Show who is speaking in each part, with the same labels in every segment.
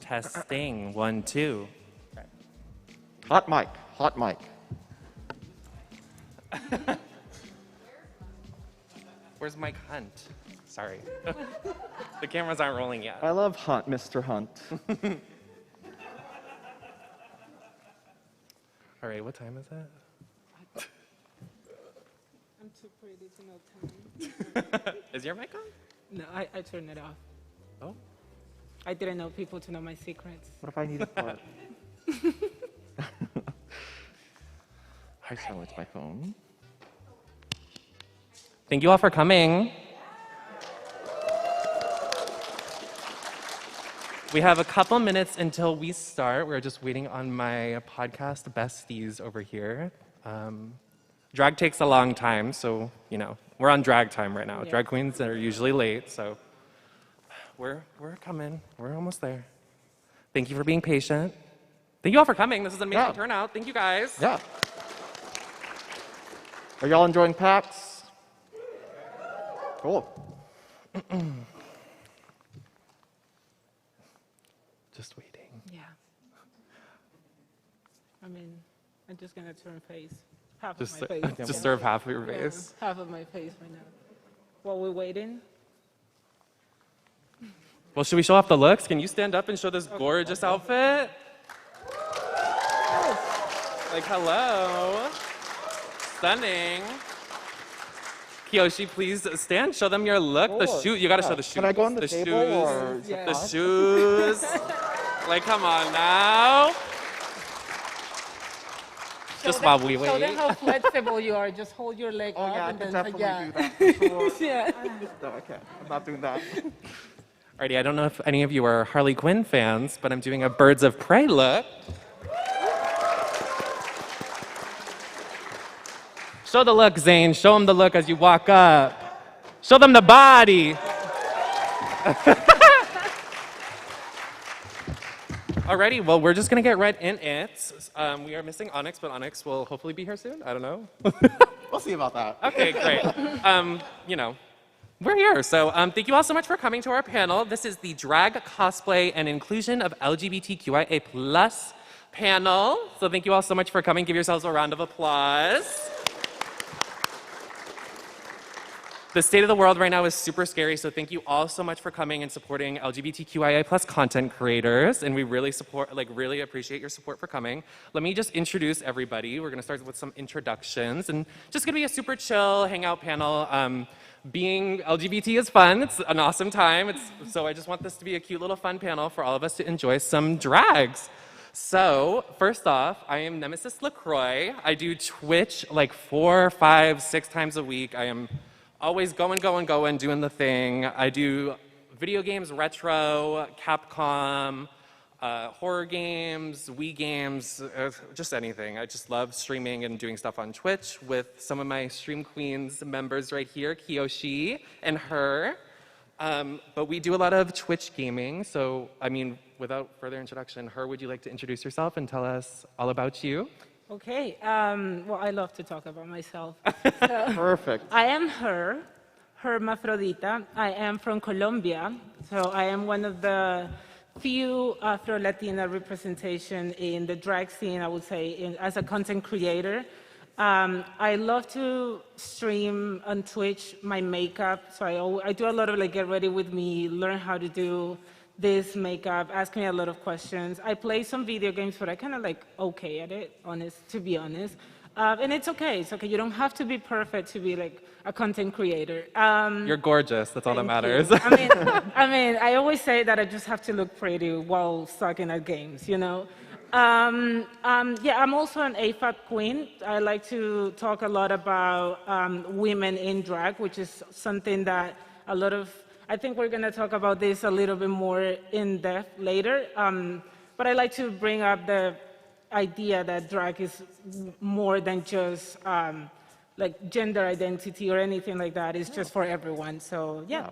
Speaker 1: Testing. 1, 2.
Speaker 2: Hot mic. Hot mic.
Speaker 1: Where's Mike Hunt? Sorry. The cameras aren't rolling yet.
Speaker 2: I love Hunt, Mr. Hunt.
Speaker 1: All right, what time is it?
Speaker 3: I'm too pretty to know time.
Speaker 1: Is your mic on?
Speaker 3: No, I turned it off.
Speaker 1: Oh.
Speaker 3: I didn't know people to know my secrets.
Speaker 2: What if I need a fart? I silenced my phone.
Speaker 1: Thank you all for coming. We have a couple minutes until we start. We're just waiting on my podcast besties over here. Drag takes a long time, so, you know, we're on drag time right now.
Speaker 3: Yeah.
Speaker 1: Drag queens are usually late, so we're coming. We're almost there. Thank you for being patient. Thank you all for coming. This is an amazing turnout. Thank you, guys.
Speaker 2: Yeah. Are y'all enjoying PAX? Cool.
Speaker 1: Just waiting.
Speaker 3: Yeah. I mean, I'm just gonna turn face. Half
Speaker 1: Just,
Speaker 3: of my face.
Speaker 1: just serve half of your
Speaker 3: Yeah,
Speaker 1: face.
Speaker 3: half of my face right now. While we're waiting.
Speaker 1: Well, should we show off the looks? Can you stand up and show this gorgeous outfit? Like, hello. Stunning. Kiyoshi, please stand. Show them your look. The
Speaker 2: Cool.
Speaker 1: shoe. You gotta
Speaker 2: Yeah.
Speaker 1: show the shoes.
Speaker 2: Can I go on the table
Speaker 1: shoes.
Speaker 2: or is it
Speaker 3: Yeah.
Speaker 1: The
Speaker 2: fine?
Speaker 1: shoes. Like, come on now. Just while we
Speaker 3: Show them
Speaker 1: wait.
Speaker 3: how flexible you are. Just hold your leg
Speaker 2: Oh
Speaker 3: up.
Speaker 2: yeah, I
Speaker 3: and
Speaker 2: can
Speaker 3: then,
Speaker 2: definitely do that for sure.
Speaker 3: Yeah.
Speaker 2: No, okay, I'm not doing that.
Speaker 1: Alrighty, I don't know if any of you are Harley Quinn fans, but I'm doing a Birds of Prey look. Show the look, Zane. Show them the look as you walk up. Show them the body. Alrighty, well, we're just gonna get right in it. We are missing Onyx, but Onyx will hopefully be here soon. I don't know.
Speaker 2: We'll see about that.
Speaker 1: Okay, great. You know, we're here. So thank you all so much for coming to our panel. This is the Drag, Cosplay, and Inclusion of LGBTQIA+ panel. So thank you all so much for coming. Give yourselves a round of applause. The state of the world right now is super scary, so thank you all so much for coming and supporting LGBTQIA+ content creators, and we really really appreciate your support for coming. Let me just introduce everybody. We're gonna start with some introductions, and just gonna be a super chill hangout panel. Being LGBT is fun. It's an awesome time. So I just want this to be a cute little fun panel for all of us to enjoy some drags. So, first off, I am Nemesis Lacroix. I do Twitch like 4, 5, 6 times a week. I am always going, doing the thing. I do video games, retro, Capcom, horror games, Wii games, just anything. I just love streaming and doing stuff on Twitch with some of my Stream Queens members right here, Kiyoshi and her. But we do a lot of Twitch gaming, so, I mean, without further introduction, Her, would you like to introduce yourself and tell us all about you?
Speaker 3: Okay. Well, I love to talk about myself. So,
Speaker 2: Perfect.
Speaker 3: I am Her Hermaphrodita. I am from Colombia, so I am one of the few Afro-Latina representation in the drag scene, I would say, as a content creator. I love to stream on Twitch my makeup, so I do a lot of like get ready with me, learn how to do this makeup, ask me a lot of questions. I play some video games, but I kind of like okay at it, to be honest. And it's okay. You don't have to be perfect to be like a content creator.
Speaker 1: You're gorgeous. That's all that
Speaker 3: Thank
Speaker 1: matters.
Speaker 3: you. I mean, I always say that I just have to look pretty while sucking at games, you know? Yeah, I'm also an AFAB queen. I like to talk a lot about women in drag, which is something that I think we're gonna talk about this a little bit more in depth later. But I like to bring up the idea that drag is more than just like gender identity or anything like that. It's just for everyone. So yeah,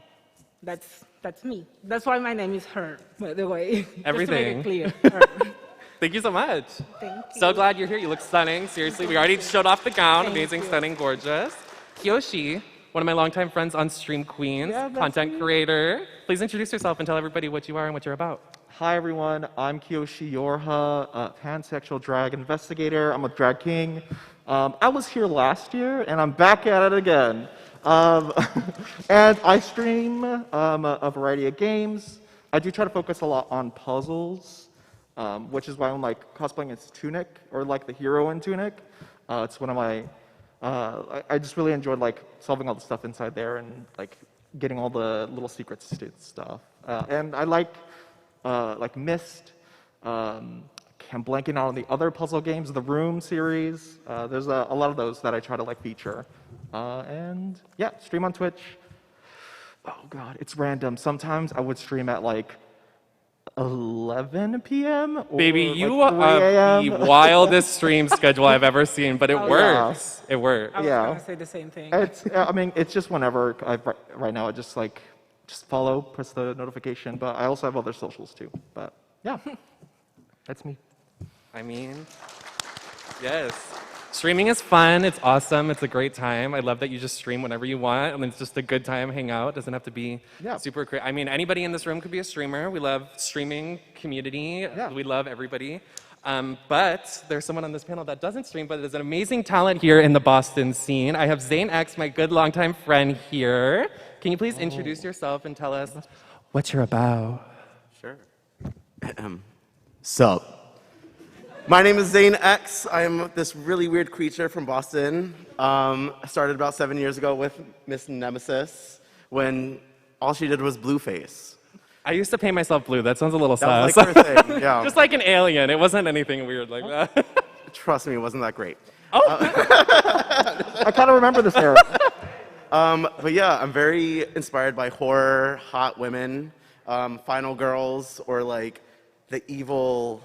Speaker 3: that's me. That's why my name is Her, by the way.
Speaker 1: Everything.
Speaker 3: Just to make it clear. Her.
Speaker 1: Thank you so much.
Speaker 3: Thank you.
Speaker 1: So glad you're here. You look stunning. Seriously, we already showed off the gown.
Speaker 3: Thank
Speaker 1: Amazing,
Speaker 3: you.
Speaker 1: stunning, gorgeous. Kiyoshi, one of my longtime friends on Stream Queens,
Speaker 3: Yeah, that's
Speaker 1: content
Speaker 3: me.
Speaker 1: creator. Please introduce yourself and tell everybody what you are and what you're about.
Speaker 2: Hi everyone, I'm Kiyoshi Yorha, a pansexual drag investigator. I'm a drag king. I was here last year and I'm back at it again. Um, and I stream a variety of games. I do try to focus a lot on puzzles, which is why I'm like cosplaying as Tunic, or like the hero in Tunic. It's one of my, I just really enjoyed like solving all the stuff inside there and like getting all the little secrets to stuff. And I like Myst. I'm blanking out on the other puzzle games, the Room series. There's a lot of those that I try to like feature. And yeah, stream on Twitch. Oh God, it's random. Sometimes I would stream at like 11 p.m. or
Speaker 1: Baby,
Speaker 2: like
Speaker 1: you
Speaker 2: 3
Speaker 1: have the
Speaker 2: a.m.
Speaker 1: wildest stream schedule I've ever seen, but it
Speaker 3: Oh,
Speaker 2: yeah.
Speaker 1: works. It works.
Speaker 3: I was
Speaker 2: Yeah.
Speaker 3: going to say the same thing.
Speaker 2: It's, I mean, it's just whenever. Right now, I just like, just follow, press the notification. But I also have other socials too. But yeah, that's me.
Speaker 1: I mean, yes. Streaming is fun. It's awesome. It's a great time. I love that you just stream whenever you want. I mean, it's just a good time, hang out. It doesn't have to be
Speaker 2: Yeah.
Speaker 1: super crazy. I mean, anybody in this room could be a streamer. We love streaming community.
Speaker 2: Yeah.
Speaker 1: We love everybody. But there's someone on this panel that doesn't stream, but is an amazing talent here in the Boston scene. I have Zane X, my good longtime friend here. Can you please introduce yourself and tell us what you're about?
Speaker 4: Sure. Sup. My name is Zane X. I am this really weird creature from Boston. I started about 7 years ago with Miss Nemesis when all she did was blueface.
Speaker 1: I used to paint myself blue. That sounds a little
Speaker 4: That was
Speaker 1: sus.
Speaker 4: like her thing, yeah.
Speaker 1: Just like an alien. It wasn't anything weird like that.
Speaker 4: Trust me, it wasn't that great.
Speaker 2: I kind of remember this era.
Speaker 4: But yeah, I'm very inspired by horror, hot women, final girls, or like the evil,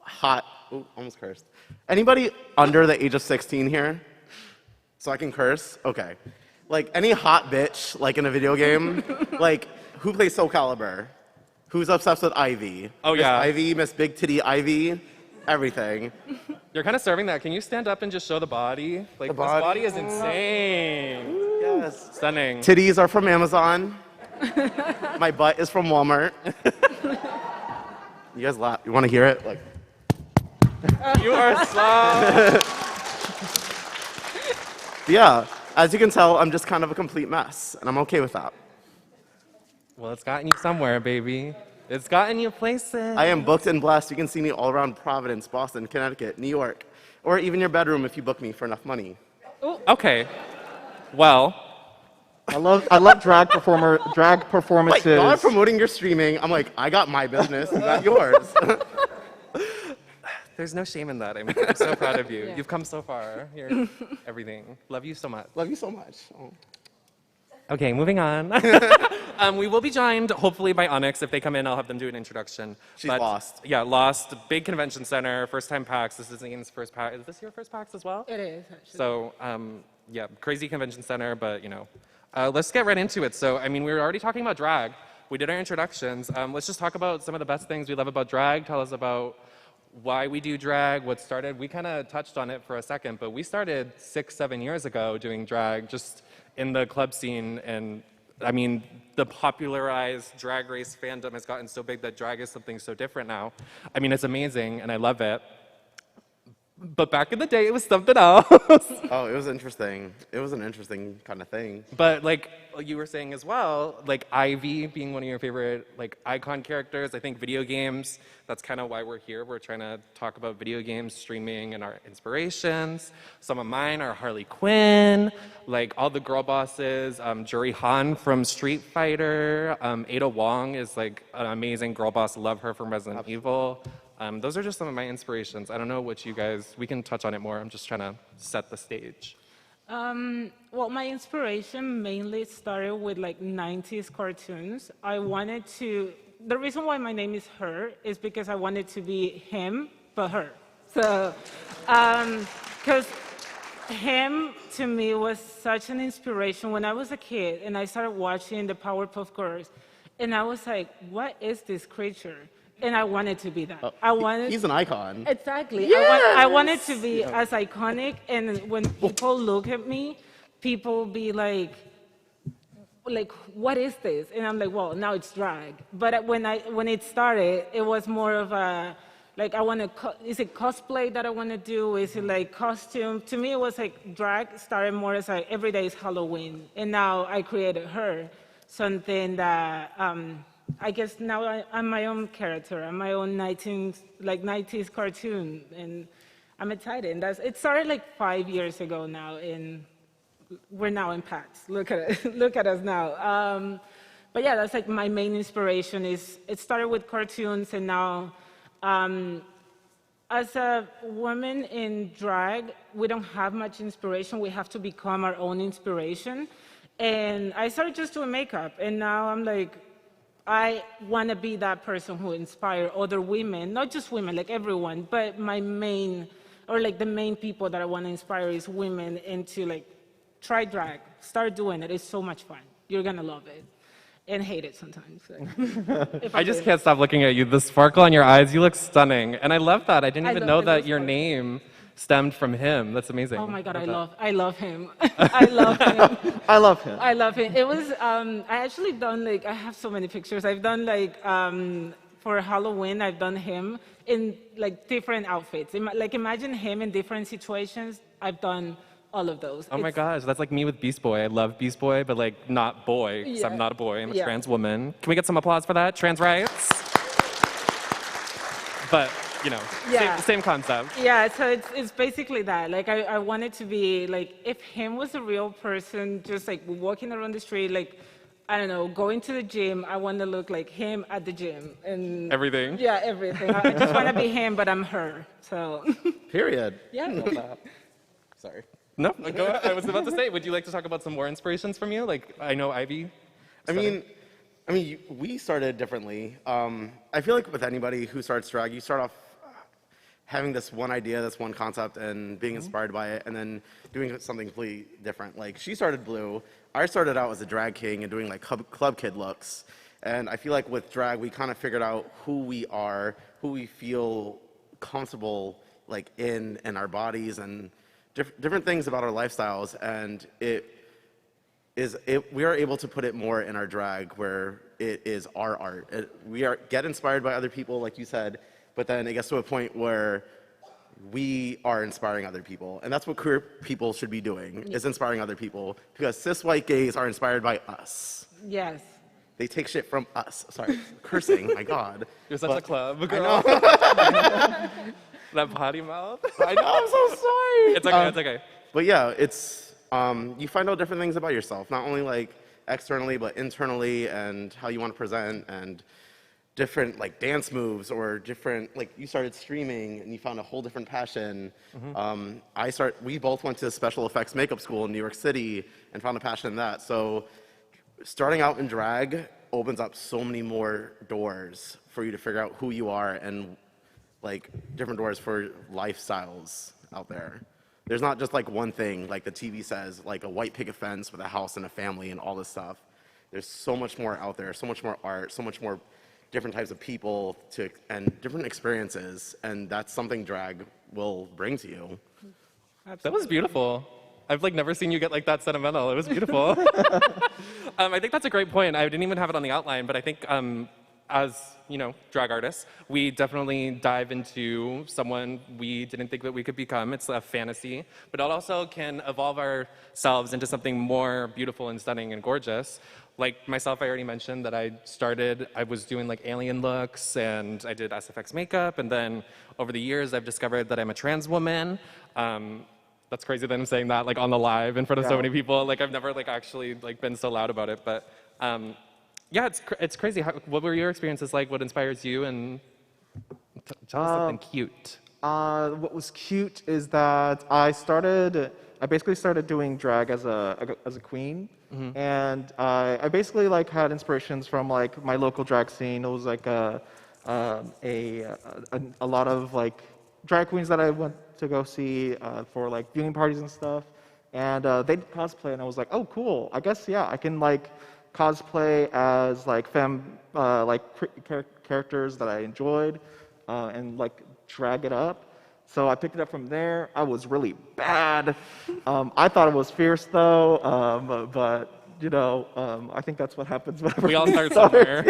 Speaker 4: hot, ooh, almost cursed. Anybody under the age of 16 here? So I can curse? Okay. Like any hot bitch, like in a video game, like who plays Soul Calibur? Who's obsessed with Ivy?
Speaker 1: Oh,
Speaker 4: Miss
Speaker 1: yeah.
Speaker 4: Ivy, Miss Big Titty Ivy, everything.
Speaker 1: You're kind of serving that. Can you stand up and just show the body? Like,
Speaker 4: The body?
Speaker 1: this body is insane.
Speaker 4: Yes.
Speaker 1: Stunning.
Speaker 4: Titties are from Amazon. My butt is from Walmart. You guys laugh. You want to hear it? Like,
Speaker 1: You are so...
Speaker 4: yeah. As you can tell, I'm just kind of a complete mess, and I'm okay with that.
Speaker 1: Well, it's gotten you somewhere, baby. It's gotten you places.
Speaker 4: I am booked and blessed. You can see me all around Providence, Boston, Connecticut, New York, or even your bedroom if you book me for enough money.
Speaker 1: Okay. Well,
Speaker 2: I love drag performances.
Speaker 4: Like, y'all are promoting your streaming. I'm like, I got my business, not yours.
Speaker 1: there's no shame in that. I mean, I'm so proud of you.
Speaker 3: Yeah.
Speaker 1: You've come so far. You're everything. Love you so much.
Speaker 4: Love you so much. Oh.
Speaker 1: Okay, moving on. We will be joined, hopefully, by Onyx. If they come in, I'll have them do an introduction.
Speaker 4: She's Lost.
Speaker 1: Yeah, Lost. Big convention center. First time PAX. This is Zane's first PAX. Is this your first PAX as well?
Speaker 3: It is, actually.
Speaker 1: So, yeah, crazy convention center, but, you know. Let's get right into it. So, I mean, we were already talking about drag. We did our introductions. Let's just talk about some of the best things we love about drag. Tell us about why we do drag, what started. We kind of touched on it for a second, but we started 6-7 years ago doing drag just in the club scene. And I mean, the popularized drag race fandom has gotten so big that drag is something so different now. I mean, it's amazing and I love it. But back in the day, it was something else.
Speaker 4: Oh, it was interesting. It was an interesting kind of thing.
Speaker 1: But like you were saying as well, like Ivy being one of your favorite like icon characters, I think video games, that's kind of why we're here. We're trying to talk about video games, streaming, and our inspirations. Some of mine are Harley Quinn, like all the girl bosses, Juri Han from Street Fighter, Ada Wong is like an amazing girl boss, love her from Resident Evil. Those are just some of my inspirations. I don't know what you guys, we can touch on it more. I'm just trying to set the stage.
Speaker 3: Well, my inspiration mainly started with like 90s cartoons. I wanted to, the reason why my name is Her is because I wanted to be him, but her. So, because him to me was such an inspiration when I was a kid and I started watching the Powerpuff Girls and I was like, what is this creature? And I wanted to be that. I wanted.
Speaker 4: He's an icon.
Speaker 3: Exactly. I wanted to be as iconic, and when people look at me, people be like like, what is this? And I'm like, well, now it's drag. But when it started, it was more of a, like, is it cosplay that I want to do? Is it like costume? To me, it was like drag started more as like every day is Halloween. And now I created her, something that I guess now I'm my own character. I'm my own 90s cartoon. And I'm excited. And it started like 5 years ago now. We're now in PAX. Look at it. Look at us now. But yeah, that's like my main inspiration. It started with cartoons, and now, as a woman in drag, we don't have much inspiration. We have to become our own inspiration. And I started just doing makeup, and now I'm like, I want to be that person who inspire other women, not just women, like everyone, but the main people that I want to inspire is women into like, try drag, start doing it. It's so much fun. You're gonna love it, and hate it sometimes.
Speaker 1: I just can't stop looking at you. The sparkle in your eyes, you look stunning. And I love that. I didn't even know
Speaker 3: love
Speaker 1: that
Speaker 3: the
Speaker 1: your
Speaker 3: sparkle.
Speaker 1: name stemmed from him. That's amazing.
Speaker 3: Oh my God, I love him.
Speaker 2: I love him.
Speaker 3: I love him. It was, I actually done like, I have so many pictures. I've done like, for Halloween, I've done him in like different outfits. Like imagine him in different situations. I've done all of those.
Speaker 1: Oh my gosh, that's like me with Beast Boy. I love Beast Boy, but like not boy, because I'm
Speaker 3: Yeah.
Speaker 1: not a boy. I'm a
Speaker 3: Yeah.
Speaker 1: trans woman. Can we get some applause for that? Trans rights? But, you know,
Speaker 3: Yeah.
Speaker 1: same concept.
Speaker 3: Yeah, so it's basically that. Like I wanted to be like, if him was a real person, just like walking around the street, like, I don't know, going to the gym, I want to look like him at the gym. And
Speaker 1: Everything?
Speaker 3: Yeah, everything. I just want to be him, but I'm her. So,
Speaker 4: Period.
Speaker 3: yeah.
Speaker 4: Sorry.
Speaker 1: No, go ahead. I was about to say, would you like to talk about some more inspirations from you? Like, I know Ivy.
Speaker 4: I mean, we started differently. I feel like with anybody who starts drag, you start off having this one idea, this one concept, and being inspired by it, and then doing something completely different. Like, she started Blue. I started out as a drag king and doing like club kid looks. And I feel like with drag, we kind of figured out who we are, who we feel comfortable like in our bodies, and different things about our lifestyles. And we are able to put it more in our drag, where it is our art. We get inspired by other people, like you said, but then it gets to a point where we are inspiring other people. And that's what queer people should be doing, is inspiring other people, because cis white gays are inspired by us.
Speaker 3: Yes.
Speaker 4: They take shit from us. Sorry, cursing, my God.
Speaker 1: You're such a club girl. That potty mouth.
Speaker 4: I know, I'm so sorry.
Speaker 1: It's okay, it's okay.
Speaker 4: But yeah, it's, you find out different things about yourself, not only like externally, but internally, and how you want to present, and different like dance moves, or different, like you started streaming and you found a whole different passion. We both went to special effects makeup school in New York City and found a passion in that. So starting out in drag opens up so many more doors for you to figure out who you are, and like different doors for lifestyles out there. There's not just like one thing, like the TV says, like a white picket fence with a house and a family and all this stuff. There's so much more out there, so much more art, so much more different types of people and different experiences, and that's something drag will bring to you.
Speaker 1: That was beautiful. I've like never seen you get like that sentimental. It was beautiful. I think that's a great point. I didn't even have it on the outline, but I think as, you know, drag artists, we definitely dive into someone we didn't think that we could become. It's a fantasy, but it also can evolve ourselves into something more beautiful and stunning and gorgeous. Like myself, I already mentioned that I was doing like alien looks, and I did SFX makeup, and then over the years I've discovered that I'm a trans woman. That's crazy that I'm saying that like on the live in front of so many people. Like I've never like actually like been so loud about it, but yeah, it's crazy. What were your experiences like? What inspires you? And tell us something cute.
Speaker 2: What was cute is that I basically started doing drag as a queen, and I basically like had inspirations from like my local drag scene. It was like a lot of like drag queens that I went to go see for like viewing parties and stuff, and they did cosplay, and I was like, oh cool, I guess yeah, I can like cosplay as like characters that I enjoyed, and like drag it up. So I picked it up from there. I was really bad. I thought it was fierce though, but I think that's what happens whenever
Speaker 1: We all start somewhere.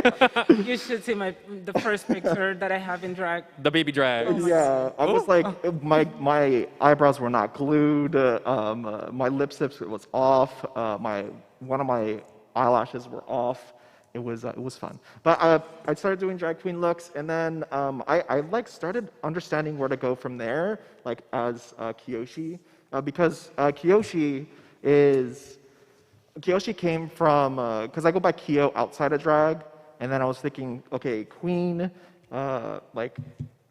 Speaker 3: You should see the first picture that I have in drag.
Speaker 1: The baby drag.
Speaker 2: Yeah, I was like, my eyebrows were not glued. My lipstick was off. One of my eyelashes were off. It was fun. But I started doing drag queen looks, and then I like started understanding where to go from there, like as Kiyoshi, because Kiyoshi came from because I go by Kyo outside of drag, and then I was thinking, okay, queen, like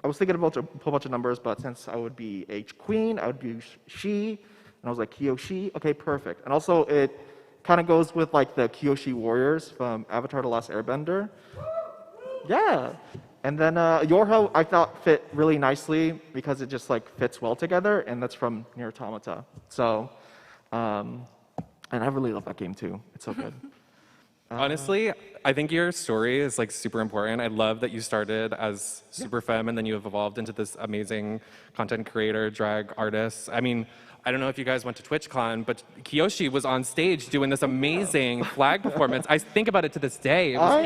Speaker 2: I was thinking about a whole bunch of numbers, but since I would be a queen, I would be she, and I was like Kiyoshi, okay, perfect. And also it kind of goes with like the Kyoshi warriors from Avatar: The Last Airbender. Yeah. And then Yorha I thought fit really nicely because it just like fits well together, and that's from Nier Automata. So, and I really love that game too. It's so good.
Speaker 1: Honestly, I think your story is like super important. I love that you started as super femme and then you have evolved into this amazing content creator, drag artist. I mean, I don't know if you guys went to TwitchCon, but Kiyoshi was on stage doing this amazing flag performance. I think about it to this day. It was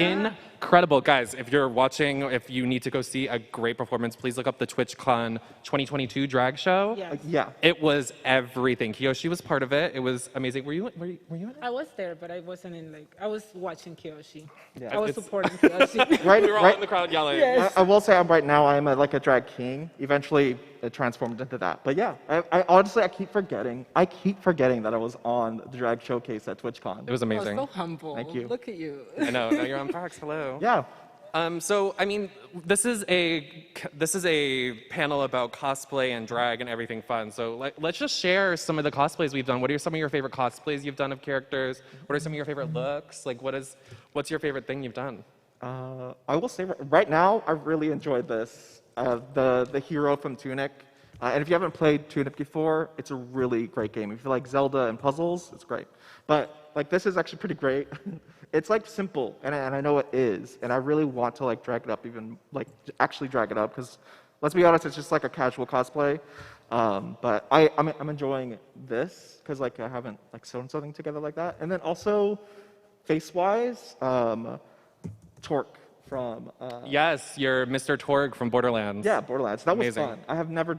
Speaker 1: incredible. Guys, if you're watching, if you need to go see a great performance, please look up the TwitchCon 2022 drag show.
Speaker 3: Yes.
Speaker 2: Yeah.
Speaker 1: It was everything. Kiyoshi was part of it. It was amazing. Were you in it?
Speaker 3: I was there, but I wasn't in I was watching Kiyoshi.
Speaker 2: Yeah.
Speaker 3: I was
Speaker 1: It's-
Speaker 3: supporting Kiyoshi.
Speaker 2: Right,
Speaker 1: We were all
Speaker 2: right.
Speaker 1: in the crowd yelling.
Speaker 3: Yes.
Speaker 2: I will say right now I'm like a drag king. Eventually it transformed into that. But yeah, I honestly I keep forgetting that I was on the drag showcase at TwitchCon.
Speaker 1: It was
Speaker 3: Oh,
Speaker 1: amazing.
Speaker 3: so humble.
Speaker 2: Thank you.
Speaker 3: Look at you.
Speaker 1: I know. Now you're on PAX. Hello.
Speaker 2: Yeah.
Speaker 1: So, I mean, this is a panel about cosplay and drag and everything fun. So, let's just share some of the cosplays we've done. What are some of your favorite cosplays you've done of characters? What are some of your favorite looks? Like, what's your favorite thing you've done?
Speaker 2: I will say right now I really enjoyed this. The hero from Tunic. And if you haven't played Tunic before, it's a really great game. If you like Zelda and puzzles, it's great. But like this is actually pretty great. It's like simple, and I know it is, and I really want to like drag it up, even like actually drag it up, because let's be honest, it's just like a casual cosplay. But I'm enjoying this because like I haven't like sewn something together like that. And then also face-wise, Torque from
Speaker 1: Yes, you're Mr. Torg from Borderlands.
Speaker 2: yeah, Borderlands. That was
Speaker 1: Amazing.
Speaker 2: fun. I have never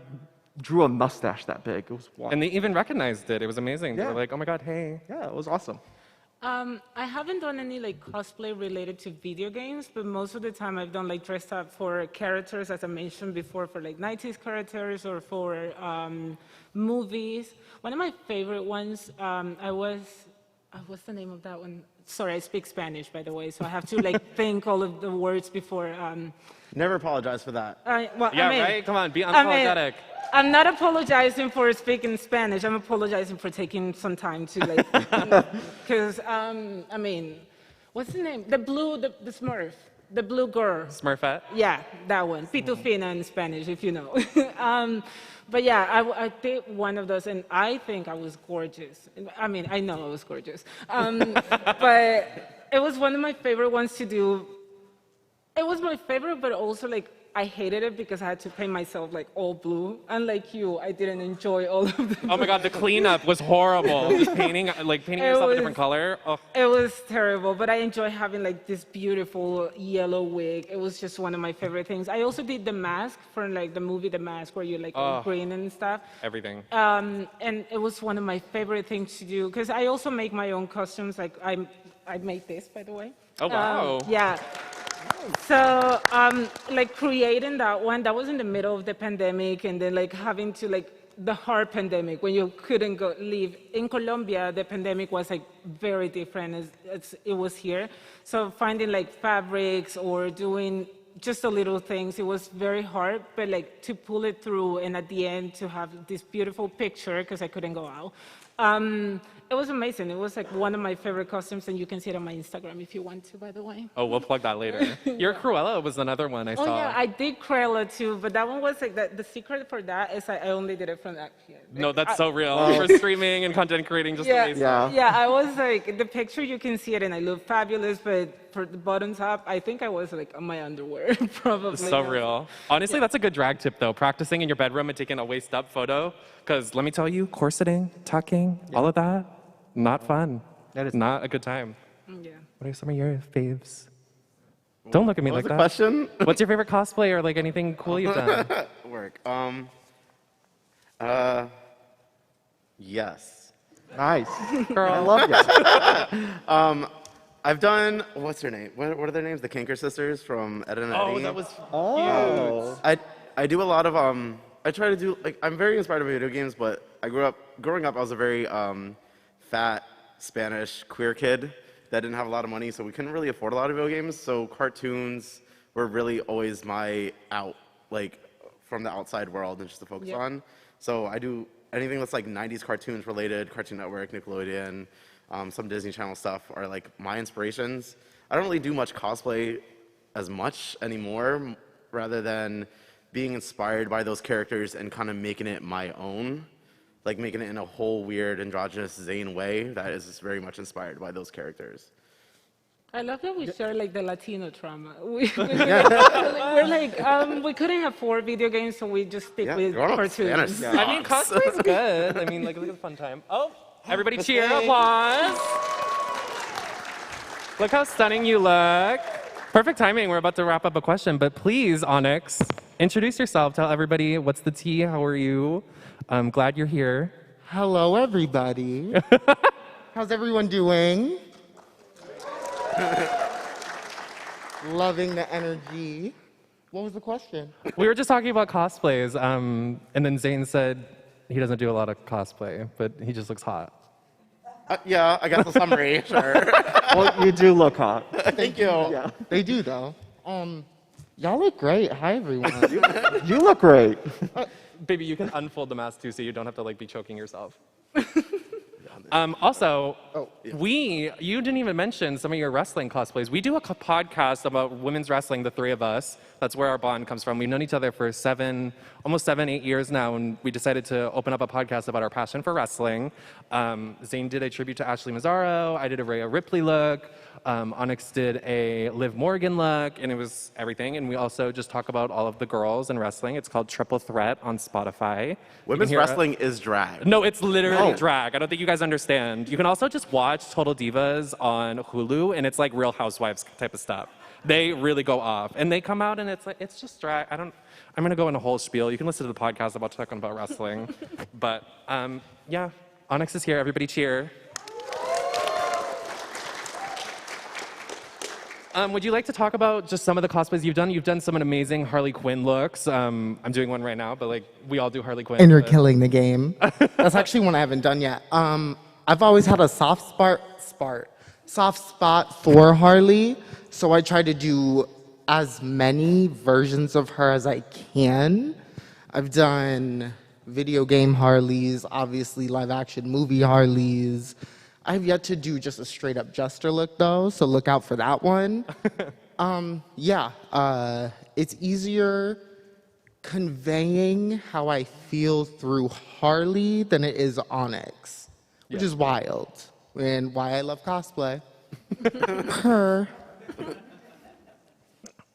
Speaker 2: drew a mustache that big. It was wild.
Speaker 1: And they even recognized it. It was amazing. They
Speaker 2: Yeah.
Speaker 1: were like, oh my God, hey.
Speaker 2: Yeah, it was awesome.
Speaker 3: I haven't done any like cosplay related to video games, but most of the time I've done like dressed up for characters, as I mentioned before, for like 90s characters or for movies. One of my favorite ones, what's the name of that one? Sorry, I speak Spanish, by the way, so I have to like think all of the words before.
Speaker 4: Never apologize for that.
Speaker 1: Yeah, right? Come on, be unapologetic.
Speaker 3: I'm not apologizing for speaking Spanish. I'm apologizing for taking some time to like, because what's the name? The Smurf, the blue girl.
Speaker 1: Smurfette?
Speaker 3: Yeah, that one. Pitufina in Spanish, if you know. But yeah, I did one of those, and I think I was gorgeous. I mean, I know I was gorgeous. But it was one of my favorite ones to do. It was my favorite, but also like I hated it because I had to paint myself like all blue. Unlike you, I didn't enjoy all of them.
Speaker 1: Oh my God, the cleanup was horrible. Just painting yourself a different color. Oh.
Speaker 3: It was terrible, but I enjoy having like this beautiful yellow wig. It was just one of my favorite things. I also did the mask for like the movie The Mask, where you're like all green and stuff.
Speaker 1: Everything.
Speaker 3: And it was one of my favorite things to do because I also make my own costumes. Like I made this, by the way.
Speaker 1: Oh, wow.
Speaker 3: Yeah. So, like creating that one, that was in the middle of the pandemic, and then like having to like the hard pandemic when you couldn't go leave. In Colombia, the pandemic was like very different as it was here. So finding like fabrics or doing just the little things, it was very hard, but like to pull it through and at the end to have this beautiful picture, because I couldn't go out. It was amazing. It was like one of my favorite costumes, and you can see it on my Instagram if you want to, by the way.
Speaker 1: Oh, we'll plug that later. Your Cruella was another one I saw.
Speaker 3: Oh yeah, I did Cruella too, but that one was like the secret for that is I only did it from that here.
Speaker 1: No, that's so real. For streaming and content creating, just
Speaker 3: Yeah,
Speaker 1: amazing.
Speaker 3: yeah. I was like the picture you can see it, and I look fabulous. But for the bottoms up, I think I was like on my underwear, probably.
Speaker 1: So real. Honestly, that's a good drag tip though. Practicing in your bedroom and taking a waist up photo. Because let me tell you, corseting, tucking, all of that, not fun.
Speaker 2: That is
Speaker 1: not a good time.
Speaker 3: Yeah.
Speaker 1: What are some of your faves? Don't look at me
Speaker 4: What was
Speaker 1: like
Speaker 4: the
Speaker 1: that.
Speaker 4: question?
Speaker 1: What's your favorite cosplay or like anything cool you've done?
Speaker 4: Work. Yes.
Speaker 2: nice. I
Speaker 1: Girl.
Speaker 2: love you.
Speaker 4: I've done, what's her name? What are their names? The Kinker sisters from Ed and Eddie.
Speaker 1: Oh, that was
Speaker 2: Oh.
Speaker 4: I do a lot of, I try to do, like, I'm very inspired by video games, but growing up, I was a very fat Spanish queer kid that didn't have a lot of money, so we couldn't really afford a lot of video games, so cartoons were really always my out, like, from the outside world and just to focus on. So I do anything that's like 90s cartoons related, Cartoon Network, Nickelodeon, some Disney Channel stuff are like my inspirations. I don't really do much cosplay as much anymore, rather than being inspired by those characters and kind of making it my own, like making it in a whole weird androgynous Zane way that is very much inspired by those characters.
Speaker 3: I love that we share like the Latino trauma. We're like, we couldn't afford video games, so we just stick with
Speaker 4: growing up
Speaker 3: cartoons.
Speaker 4: Spanish
Speaker 1: I mean,
Speaker 4: sucks.
Speaker 1: cosplay's good. I mean, like, look at the fun time. Oh, everybody cheer, applause. Look how stunning you look. Perfect timing. We're about to wrap up a question, but please, Onyx, introduce yourself. Tell everybody what's the tea, how are you? I'm glad you're here.
Speaker 5: Hello, everybody. How's everyone doing? Loving the energy. What was the question?
Speaker 1: We were just talking about cosplays, and then Zane said he doesn't do a lot of cosplay, but he just looks hot.
Speaker 4: Yeah, I got the summary, sure.
Speaker 2: Well, you do look hot.
Speaker 4: Thank you.
Speaker 2: Yeah.
Speaker 5: They do, though. Y'all look great. Hi, everyone.
Speaker 2: You look great.
Speaker 1: Baby, you can unfold the mask too, so you don't have to like be choking yourself. Also, you didn't even mention some of your wrestling cosplays. We do a podcast about women's wrestling, the three of us. That's where our bond comes from. We've known each other for almost 7-8 years now, and we decided to open up a podcast about our passion for wrestling. Zane did a tribute to Ashley Mazzaro. I did a Rhea Ripley look. Onyx did a Liv Morgan look, and it was everything. And we also just talk about all of the girls in wrestling. It's called Triple Threat on Spotify. You
Speaker 4: Women's
Speaker 1: can hear
Speaker 4: wrestling is drag.
Speaker 1: No, it's literally drag. I don't think you guys understand. You can also just watch Total Divas on Hulu, and it's like Real Housewives type of stuff. They really go off, and they come out, and it's just drag. I'm gonna go in a whole spiel. You can listen to the podcast about talking about wrestling, but yeah, Onyx is here. Everybody cheer. Would you like to talk about just some of the cosplays you've done? You've done some amazing Harley Quinn looks. I'm doing one right now, but like we all do Harley Quinn.
Speaker 5: And you're
Speaker 1: but-
Speaker 5: killing the game. That's actually one I haven't done yet. I've always had a soft spot for Harley, so I try to do as many versions of her as I can. I've done video game Harleys, obviously live action movie Harleys. I have yet to do just a straight up Jester look though, so look out for that one. It's easier conveying how I feel through Harley than it is Onyx, which is wild, and why I love cosplay. Her.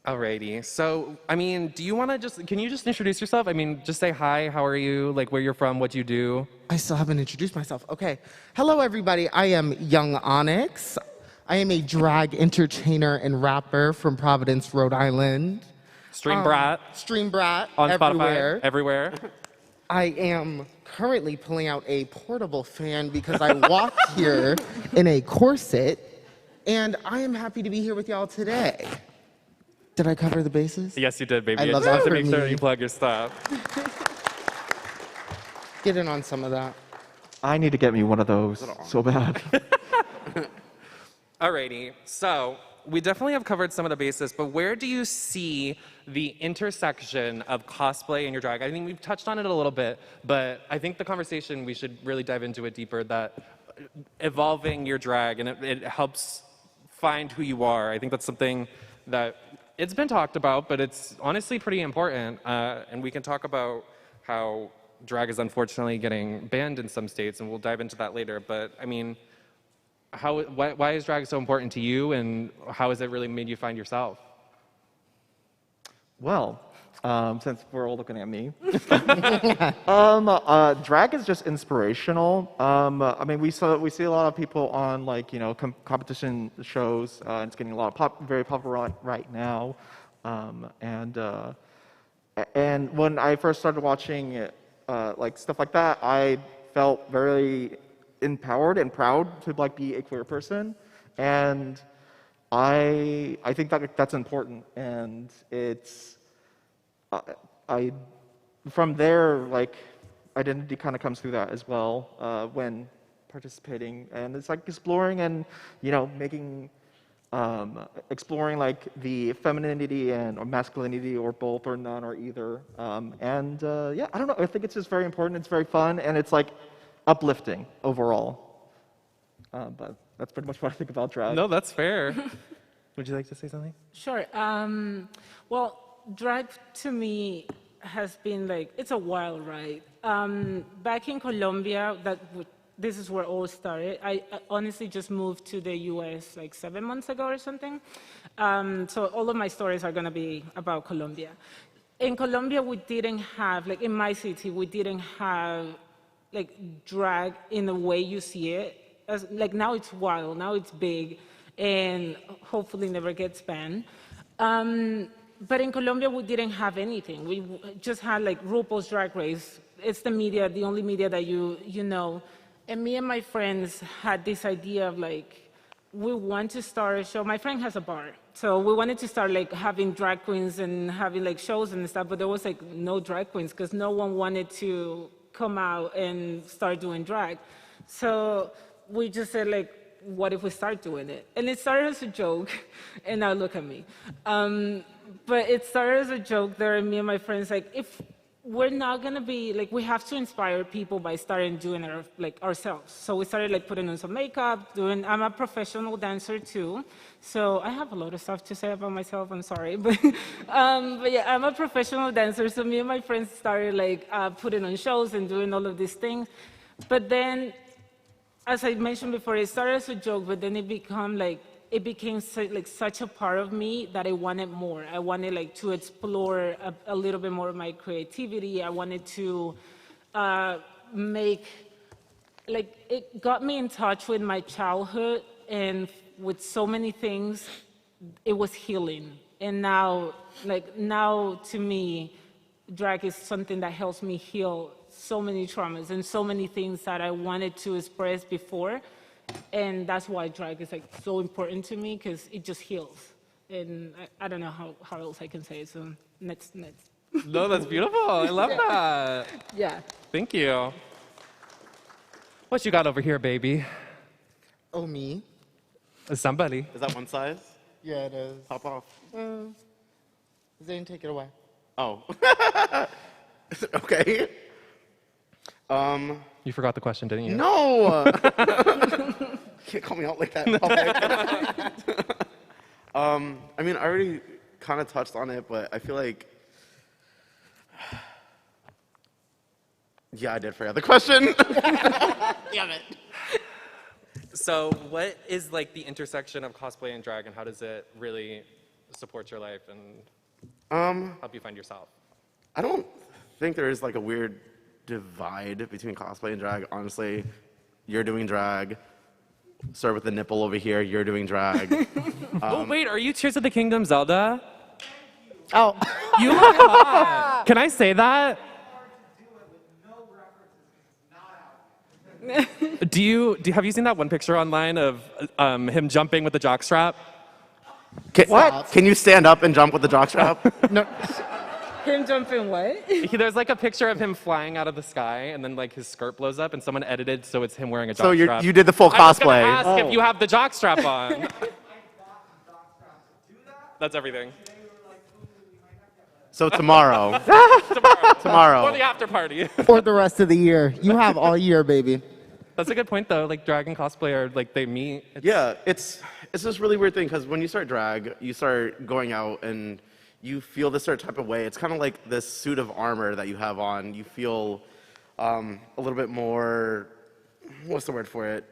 Speaker 1: Alrighty. So, I mean, can you just introduce yourself? I mean, just say hi, how are you, like where you're from, what you do.
Speaker 5: I still haven't introduced myself. Okay. Hello, everybody. I am Young Onyx. I am a drag entertainer and rapper from Providence, Rhode Island.
Speaker 1: Stream Brat
Speaker 5: Stream Brat.
Speaker 1: on
Speaker 5: everywhere.
Speaker 1: Spotify, everywhere.
Speaker 5: I am currently pulling out a portable fan because I walked here in a corset, and I am happy to be here with y'all today. Did I cover the bases?
Speaker 1: Yes, you did, baby.
Speaker 5: I love
Speaker 1: just
Speaker 5: that
Speaker 1: have to
Speaker 5: for
Speaker 1: make sure
Speaker 5: me.
Speaker 1: you plug your stuff.
Speaker 5: Get in on some of that.
Speaker 2: I need to get me one of those so bad.
Speaker 1: Alrighty. So, we definitely have covered some of the bases, but where do you see the intersection of cosplay and your drag? I think we've touched on it a little bit, but I think the conversation, we should really dive into it deeper, that evolving your drag, and it helps find who you are. I think that's something that it's been talked about, but it's honestly pretty important. And we can talk about how drag is unfortunately getting banned in some states, and we'll dive into that later. But I mean, why is drag so important to you, and how has it really made you find yourself?
Speaker 2: Well, since we're all looking at me. Drag is just inspirational. I mean, we see a lot of people on like competition shows. And it's getting a lot of very popular right now. And when I first started watching like stuff like that, I felt very empowered and proud to like be a queer person, and I think that that's important, and it's I from there like identity kind of comes through that as well when participating, and it's like exploring and making exploring like the femininity or masculinity or both or none or either, yeah, I don't know, I think it's just very important, it's very fun, and it's like uplifting overall, but that's pretty much what I think about drag.
Speaker 1: No, that's fair. Would you like to say something?
Speaker 3: Sure. Well, drag to me has been like, it's a wild ride. Back in Colombia, this is where all started. I honestly just moved to the US like 7 months ago or something. So all of my stories are gonna be about Colombia. In Colombia, we didn't have, like in my city, we didn't have like drag in the way you see it. Like now it's wild, now it's big, and hopefully never gets banned. But in Colombia, we didn't have anything. We just had like RuPaul's Drag Race. It's the media, the only media that you know. And me and my friends had this idea of like, we want to start a show. My friend has a bar. So we wanted to start like having drag queens and having like shows and stuff, but there was like no drag queens because no one wanted to come out and start doing drag. So we just said like, what if we start doing it? And it started as a joke, and now look at me. But it started as a joke there, and me and my friends like, if we're not gonna be like, we have to inspire people by starting doing it like ourselves. So we started like putting on some makeup, I'm a professional dancer too. So I have a lot of stuff to say about myself, I'm sorry. But yeah, I'm a professional dancer. So me and my friends started like putting on shows and doing all of these things. But then, as I mentioned before, it started as a joke, but then it became such a part of me that I wanted more. I wanted like to explore a little bit more of my creativity. I wanted to it got me in touch with my childhood, and with so many things, it was healing. And now to me, drag is something that helps me heal so many traumas and so many things that I wanted to express before. And that's why drag is like so important to me, because it just heals. And I don't know how else I can say it, so next.
Speaker 1: No, that's beautiful. I love that.
Speaker 3: Yeah.
Speaker 1: Thank you. What you got over here, baby?
Speaker 5: Oh, me?
Speaker 1: Somebody.
Speaker 4: Is that one size?
Speaker 5: Yeah, it is.
Speaker 4: Pop off.
Speaker 5: Zane, take it away.
Speaker 4: Oh. Okay.
Speaker 1: You forgot the question, didn't you?
Speaker 4: No! Can't call me out like that in public. I mean, I already kind of touched on it, but I feel like... Yeah, I did forget the question. Damn it.
Speaker 1: So what is like the intersection of cosplay and drag, and how does it really support your life and help you find yourself?
Speaker 4: I don't think there is like a weird divide between cosplay and drag. Honestly, you're doing drag. Sir with the nipple over here, you're doing drag.
Speaker 1: Oh wait, are you Tears of the Kingdom Zelda?
Speaker 5: Oh.
Speaker 1: You look hot. Can I say that? Have you seen that one picture online of him jumping with the jockstrap?
Speaker 4: What? Can you stand up and jump with the jockstrap?
Speaker 5: No.
Speaker 3: Him jumping what?
Speaker 1: There's like a picture of him flying out of the sky, and then like his skirt blows up, and someone edited so it's him wearing a jockstrap.
Speaker 4: So you did the full
Speaker 1: I was
Speaker 4: cosplay.
Speaker 1: gonna ask if you have the jockstrap on. That's everything.
Speaker 4: So tomorrow. Tomorrow.
Speaker 1: Or the after party.
Speaker 5: For the rest of the year. You have all year, baby.
Speaker 1: That's a good point, though. Like drag and cosplay are like they meet.
Speaker 4: Yeah, it's this really weird thing, because when you start drag, you start going out and you feel this certain type of way. It's kind of like this suit of armor that you have on. You feel a little bit more, what's the word for it?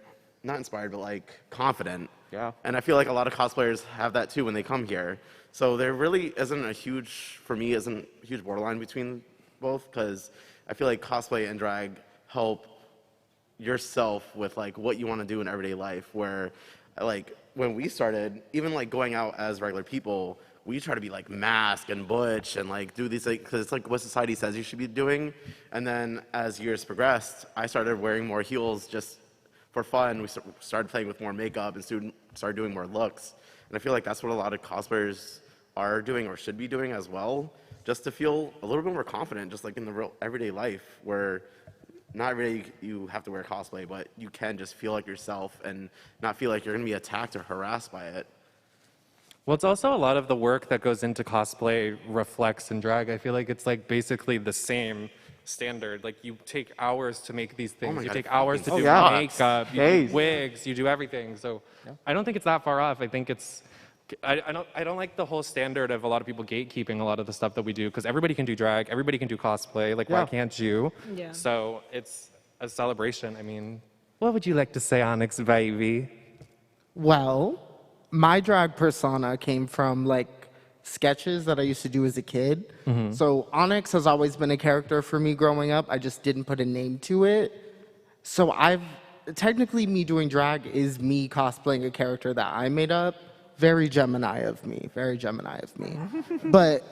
Speaker 4: Not inspired, but like confident.
Speaker 2: Yeah.
Speaker 4: And I feel like a lot of cosplayers have that too when they come here. So there really isn't a huge, for me, isn't a huge borderline between both, because I feel like cosplay and drag help yourself with like what you want to do in everyday life, where like when we started, even like going out as regular people, we try to be like mask and butch and like do these like, because it's like what society says you should be doing. And then as years progressed, I started wearing more heels just for fun. We started playing with more makeup and started doing more looks. And I feel like that's what a lot of cosplayers are doing or should be doing as well, just to feel a little bit more confident, just like in the real everyday life, where not really you have to wear cosplay, but you can just feel like yourself and not feel like you're going to be attacked or harassed by it.
Speaker 1: Well, it's also a lot of the work that goes into cosplay reflects in drag. I feel like it's like basically the same standard. Like you take hours to make these things.
Speaker 4: my
Speaker 1: You
Speaker 4: God,
Speaker 1: take hours to
Speaker 4: fucking
Speaker 1: do
Speaker 2: yeah.
Speaker 1: makeup, you
Speaker 2: Days.
Speaker 1: do wigs, you do everything. So I don't think it's that far off. I think it's I don't like the whole standard of a lot of people gatekeeping a lot of the stuff that we do, because everybody can do drag, everybody can do cosplay. Like why
Speaker 2: Yeah.
Speaker 1: can't you?
Speaker 3: Yeah.
Speaker 1: So it's a celebration. I mean, what would you like to say, Onyx baby?
Speaker 5: Well, my drag persona came from like sketches that I used to do as a kid. So Onyx has always been a character for me growing up. I just didn't put a name to it. So technically me doing drag is me cosplaying a character that I made up. Very Gemini of me, very Gemini of me. But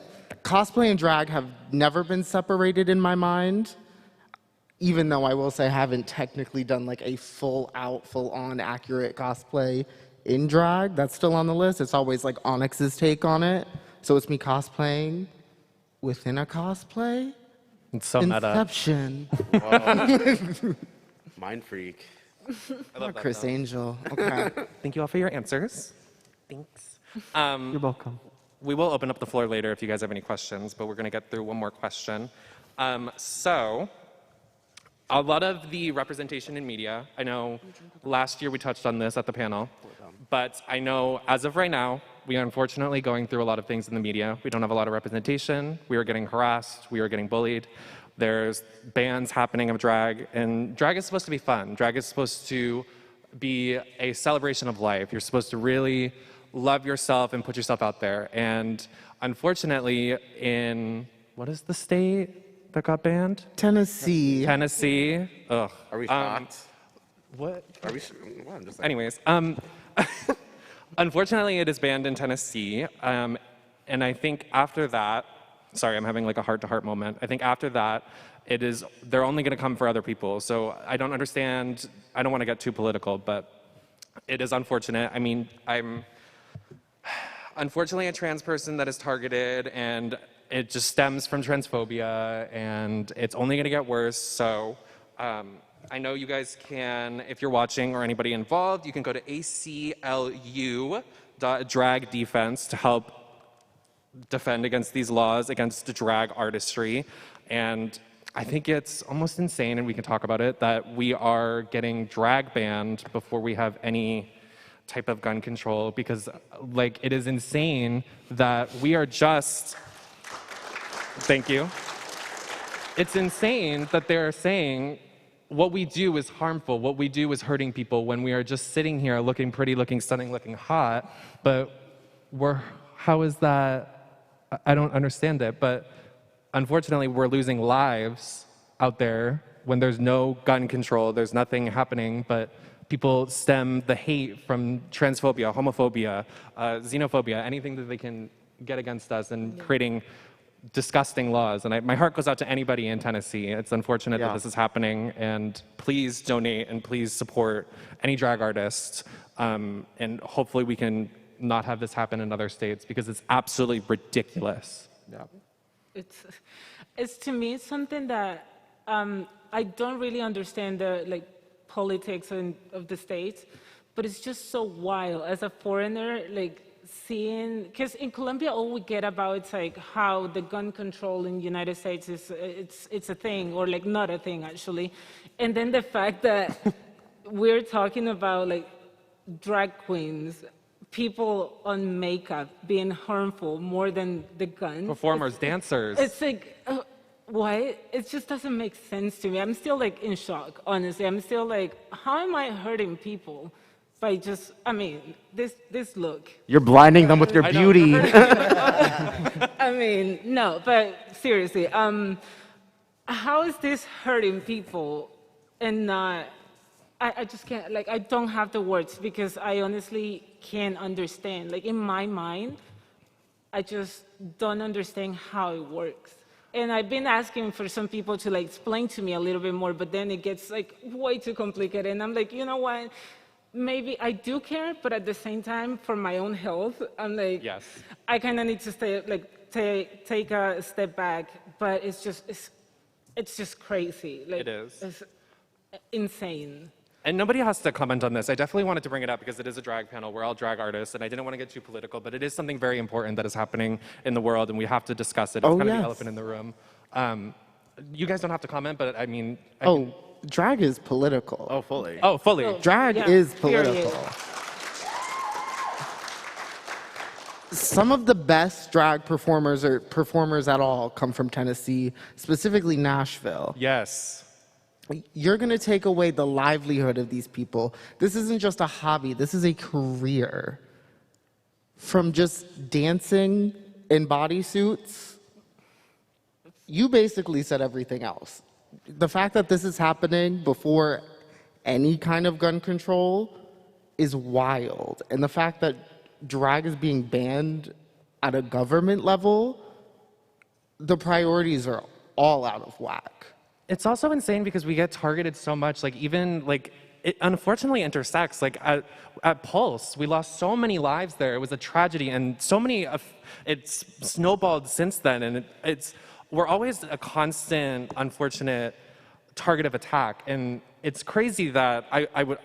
Speaker 5: cosplay and drag have never been separated in my mind, even though I will say I haven't technically done like a full out, full on accurate cosplay in drag. That's still on the list. It's always like Onyx's take on it. So it's me cosplaying within a cosplay.
Speaker 1: It's so meta.
Speaker 5: Inception.
Speaker 4: Mind freak.
Speaker 1: I love that,
Speaker 5: Chris
Speaker 1: though.
Speaker 5: Angel. Okay.
Speaker 1: Thank you all for your answers. Thanks.
Speaker 2: You're welcome.
Speaker 1: We will open up the floor later if you guys have any questions, but we're going to get through one more question. So, a lot of the representation in media, I know last year we touched on this at the panel, but I know as of right now, we are unfortunately going through a lot of things in the media. We don't have a lot of representation. We are getting harassed. We are getting bullied. There's bans happening of drag, and drag is supposed to be fun. Drag is supposed to be a celebration of life. You're supposed to really love yourself and put yourself out there. And unfortunately, in, what is the state that got banned?
Speaker 5: Tennessee.
Speaker 1: Tennessee. Ugh.
Speaker 4: Are we shocked?
Speaker 1: What?
Speaker 4: Are we? Well, I'm just
Speaker 1: Anyways, unfortunately, it is banned in Tennessee. And I think after that, sorry, I'm having like a heart-to-heart moment. I think after that, they're only going to come for other people. So I don't understand. I don't want to get too political, but it is unfortunate. I mean, I'm unfortunately a trans person that is targeted, and it just stems from transphobia, and it's only going to get worse. So I know you guys can, if you're watching or anybody involved, you can go to aclu.dragdefense to help defend against these laws against drag artistry. And I think it's almost insane, and we can talk about it, that we are getting drag banned before we have any type of gun control, because like it is insane that we are just, thank you. It's insane that they're saying what we do is harmful, what we do is hurting people, when we are just sitting here looking pretty, looking stunning, looking hot, but how is that? I don't understand it, but unfortunately, we're losing lives out there when there's no gun control, there's nothing happening, but people stem the hate from transphobia, homophobia, xenophobia, anything that they can get against us, and creating disgusting laws. And my heart goes out to anybody in Tennessee. It's unfortunate that this is happening, and please donate and please support any drag artist, and hopefully we can not have this happen in other states, because it's absolutely ridiculous.
Speaker 2: Yeah.
Speaker 3: It's to me something that I don't really understand the politics of the states, but it's just so wild as a foreigner, seeing, because in Colombia all we get about it's like how the gun control in the United States is it's a thing, or not a thing actually, and then the fact that we're talking about drag queens, people on makeup being harmful more than the guns.
Speaker 1: Performers, dancers.
Speaker 3: It's why? It just doesn't make sense to me. I'm still in shock, honestly. I'm still how am I hurting people by just, I mean, this look.
Speaker 2: You're blinding them with your
Speaker 1: I know.
Speaker 2: beauty.
Speaker 3: I mean, no, but seriously, how is this hurting people and not, I just can't, like, I don't have the words because I honestly can't understand. Like, in my mind, I just don't understand how it works. And I've been asking for some people to like explain to me a little bit more, but then it gets like way too complicated. And I'm like, you know what? Maybe I do care, but at the same time, for my own health, I'm like,
Speaker 1: Yes.
Speaker 3: I kind of need to stay, like, take a step back. But it's just crazy. Like,
Speaker 1: It is.
Speaker 3: It's insane.
Speaker 1: And nobody has to comment on this. I definitely wanted to bring it up because it is a drag panel. We're all drag artists, and I didn't want to get too political, but it is something very important that is happening in the world, and we have to discuss it. It's
Speaker 5: Oh,
Speaker 1: kind of
Speaker 5: yes.
Speaker 1: the elephant in the room. You guys don't have to comment, but I mean...
Speaker 5: Oh, drag is political.
Speaker 4: Oh, fully.
Speaker 1: Oh, fully.
Speaker 3: Oh.
Speaker 5: Drag
Speaker 3: Yeah,
Speaker 5: is
Speaker 3: period.
Speaker 5: political. Some of the best drag performers or performers at all come from Tennessee, specifically Nashville.
Speaker 1: Yes.
Speaker 5: You're going to take away the livelihood of these people. This isn't just a hobby, this is a career. From just dancing in bodysuits, you basically said everything else. The fact that this is happening before any kind of gun control is wild. And the fact that drag is being banned at a government level, the priorities are all out of whack.
Speaker 1: It's also insane because we get targeted so much, like even like it unfortunately intersects. Like at Pulse, we lost so many lives there. It was a tragedy, and so many. It's snowballed since then, and we're always a constant, unfortunate target of attack. And it's crazy that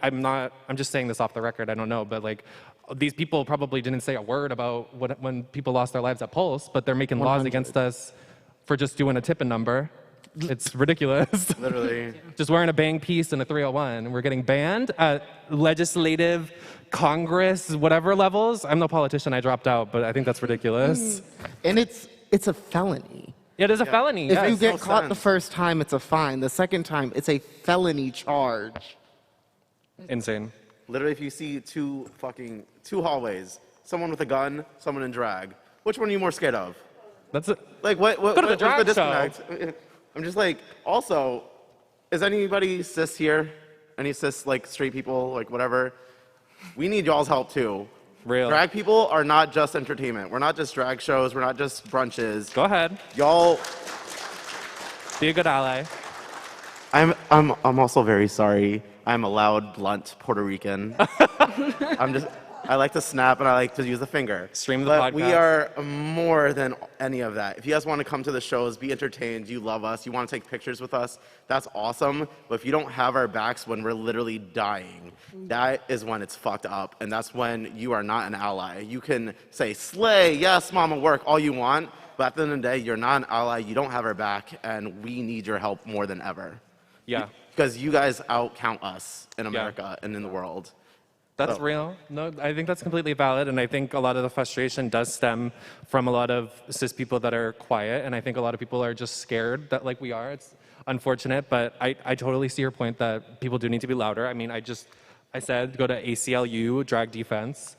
Speaker 1: I'm just saying this off the record. I don't know, but like. These people probably didn't say a word about when people lost their lives at Pulse, but they're making laws
Speaker 5: 100.
Speaker 1: against us for just doing a tipping number. It's ridiculous.
Speaker 4: Literally.
Speaker 1: Just wearing a bang piece and a 301. We're getting banned at legislative, Congress, whatever levels. I'm no politician, I dropped out, but I think that's ridiculous.
Speaker 5: And it's a felony.
Speaker 1: It is a felony.
Speaker 5: If
Speaker 1: yes.
Speaker 5: you get
Speaker 4: no
Speaker 5: caught the
Speaker 4: sense.
Speaker 5: first time, it's a fine. The second time, it's a felony charge.
Speaker 1: Insane.
Speaker 4: Literally, if you see two hallways, someone with a gun, someone in drag, which one are you more scared of?
Speaker 1: That's it.
Speaker 4: Like, what
Speaker 1: Go to the
Speaker 4: what's the
Speaker 1: drag
Speaker 4: disconnect? I'm just like, also, is anybody cis here? Any cis, like, straight people, like, whatever? We need y'all's help, too.
Speaker 1: Real.
Speaker 4: Drag people are not just entertainment. We're not just drag shows. We're not just brunches.
Speaker 1: Go ahead.
Speaker 4: Y'all,
Speaker 1: Be a good ally.
Speaker 4: I'm also very sorry. I'm a loud, blunt Puerto Rican. I like to snap and I like to use the finger.
Speaker 1: Stream the
Speaker 4: But we
Speaker 1: podcast.
Speaker 4: are more than any of that. If you guys want to come to the shows, be entertained, you love us, you want to take pictures with us, that's awesome. But if you don't have our backs when we're literally dying, that is when it's fucked up. And that's when you are not an ally. You can say, slay, yes, mama, work, all you want. But at the end of the day, you're not an ally, you don't have our back, and we need your help more than ever.
Speaker 1: Yeah.
Speaker 4: Because you guys outcount us in America and in the world.
Speaker 1: That's
Speaker 4: So-
Speaker 1: real. No, I think that's completely valid, and I think a lot of the frustration does stem from a lot of cis people that are quiet, and I think a lot of people are just scared that like we are. It's unfortunate, but I totally see your point that people do need to be louder. I mean, I said go to ACLU, Drag Defense.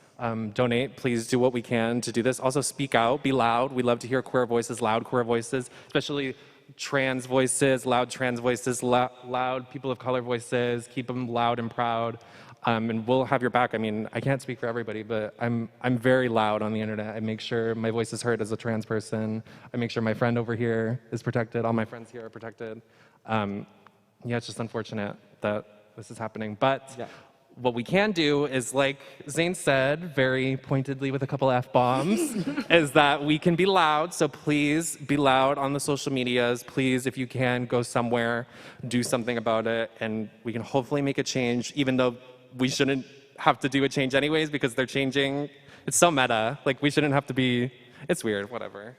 Speaker 1: Donate, please do what we can to do this. Also speak out, be loud. We love to hear queer voices, loud queer voices, especially trans voices, loud people of color voices. Keep them loud and proud. And we'll have your back. I mean, I can't speak for everybody, but I'm very loud on the internet. I make sure my voice is heard as a trans person. I make sure my friend over here is protected. All my friends here are protected. Yeah, it's just unfortunate that this is happening. But what we can do is, like Zane said, very pointedly with a couple F-bombs, is that we can be loud. So please be loud on the social medias. Please, if you can, go somewhere, do something about it, and we can hopefully make a change, even though we shouldn't have to do a change anyways because they're changing. It's so meta. Like, we shouldn't have to be, it's weird, whatever.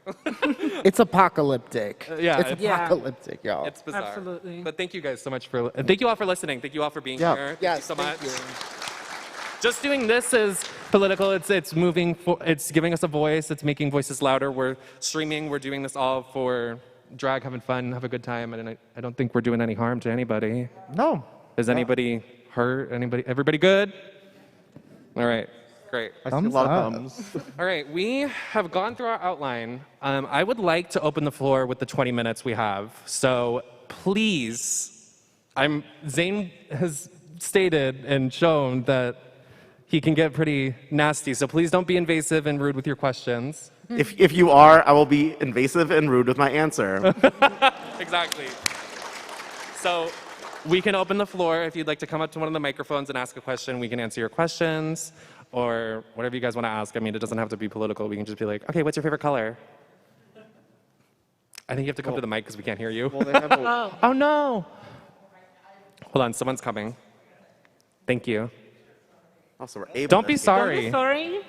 Speaker 5: It's apocalyptic.
Speaker 1: Yeah,
Speaker 5: It's
Speaker 1: it's-
Speaker 3: Yeah.
Speaker 5: apocalyptic, y'all.
Speaker 1: It's bizarre.
Speaker 3: Absolutely.
Speaker 1: But thank you guys so much for, and thank you all for listening. Thank you all for being
Speaker 5: Yeah.
Speaker 1: here.
Speaker 5: Yes,
Speaker 1: Thank you so much.
Speaker 5: thank you.
Speaker 1: Just doing this is political. It's moving. It's giving us a voice. It's making voices louder. We're streaming. We're doing this all for drag, having fun, have a good time, and I don't think we're doing any harm to anybody.
Speaker 2: No.
Speaker 1: Is anybody hurt? Anybody? Everybody good? All right, great.
Speaker 2: I see a lot of thumbs.
Speaker 1: All right, we have gone through our outline. I would like to open the floor with the 20 minutes we have. So please, Zane has stated and shown that he can get pretty nasty. So please don't be invasive and rude with your questions.
Speaker 4: If you are, I will be invasive and rude with my answer.
Speaker 1: Exactly. So we can open the floor. If you'd like to come up to one of the microphones and ask a question, we can answer your questions or whatever you guys want to ask. I mean, it doesn't have to be political. We can just be like, okay, what's your favorite color? I think you have to come to the mic because we can't hear you.
Speaker 2: Well, they have a,
Speaker 1: Oh, no. Hold on, someone's coming. Thank you.
Speaker 4: Also, we're able
Speaker 1: Don't
Speaker 4: to
Speaker 1: be
Speaker 4: see-
Speaker 1: sorry.
Speaker 3: Sorry.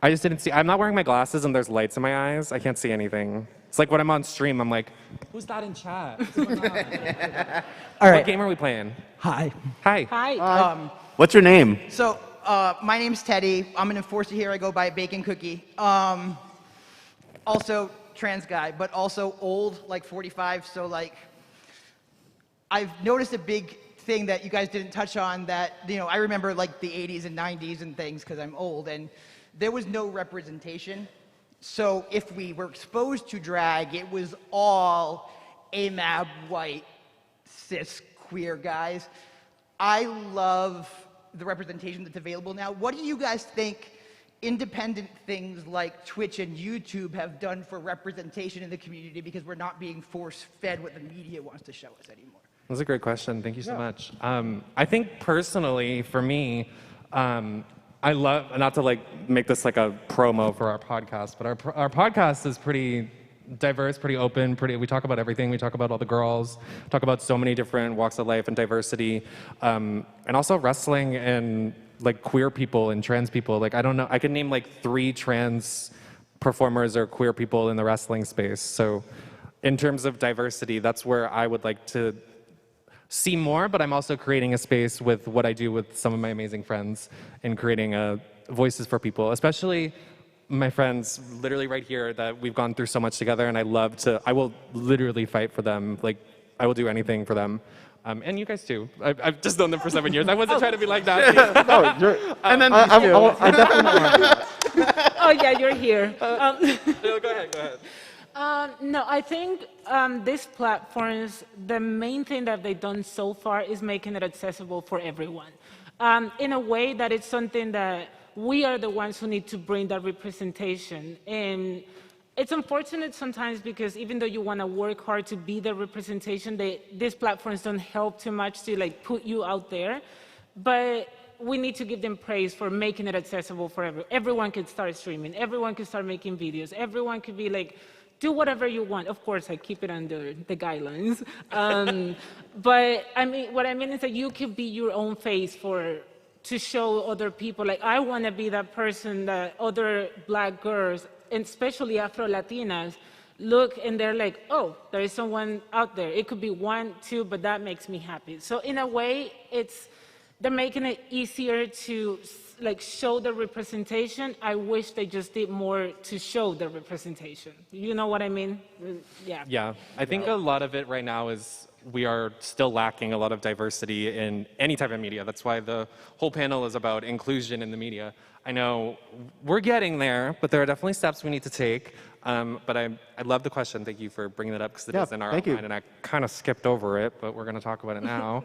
Speaker 1: I just didn't see. I'm not wearing my glasses and there's lights in my eyes. I can't see anything. It's like when I'm on stream, I'm like, who's that in chat? What's going on?
Speaker 6: All
Speaker 1: What
Speaker 6: right.
Speaker 1: game are we playing?
Speaker 6: Hi.
Speaker 1: Hi.
Speaker 3: Hi.
Speaker 4: What's your name?
Speaker 6: So, my name's Teddy. I'm an enforcer here. I go by Bacon Cookie. Also, trans guy, but also old, like 45. So, like, I've noticed a big thing that you guys didn't touch on that, I remember, like, the 80s and 90s and things because I'm old, and there was no representation. So, if we were exposed to drag, it was all AMAB, white, cis, queer guys. I love the representation that's available now. What do you guys think independent things like Twitch and YouTube have done for representation in the community because we're not being force-fed what the media wants to show us anymore?
Speaker 1: That's a great question. Thank you so much. I think personally, for me, I love, not to like make this like a promo for our podcast, but our podcast is pretty diverse, pretty open, we talk about everything. We talk about all the girls, talk about so many different walks of life and diversity, and also wrestling and like queer people and trans people. Like, I don't know, I can name like 3 trans performers or queer people in the wrestling space. So in terms of diversity, that's where I would like to see more, but I'm also creating a space with what I do with some of my amazing friends in creating voices for people, especially my friends literally right here that we've gone through so much together, and I will literally fight for them. Like, I will do anything for them. And you guys too. I've just known them for 7 years. I wasn't trying to be like that.
Speaker 2: no, you're,
Speaker 4: And then
Speaker 2: I definitely want that.
Speaker 3: Oh yeah, you're here.
Speaker 1: No, go ahead.
Speaker 3: No, I think these platforms, the main thing that they've done so far is making it accessible for everyone. In a way that it's something that we are the ones who need to bring that representation. And it's unfortunate sometimes because even though you want to work hard to be the representation, these platforms don't help too much to like put you out there. But we need to give them praise for making it accessible for everyone. Everyone can start streaming. Everyone can start making videos. Everyone could be like, do whatever you want. Of course, I keep it under the guidelines. But I mean, what I mean is that you could be your own face to show other people, like, I want to be that person that other Black girls, and especially Afro-Latinas, look and they're like, oh, there is someone out there. It could be 1, 2, but that makes me happy. So in a way, they're making it easier to like show the representation. I wish they just did more to show the representation. You know what I mean? Yeah.
Speaker 1: Yeah, I think a lot of it right now is we are still lacking a lot of diversity in any type of media. That's why the whole panel is about inclusion in the media. I know we're getting there, but there are definitely steps we need to take. But I love the question. Thank you for bringing that up because it is in our outline, and I kind of skipped over it, but we're going to talk about it now.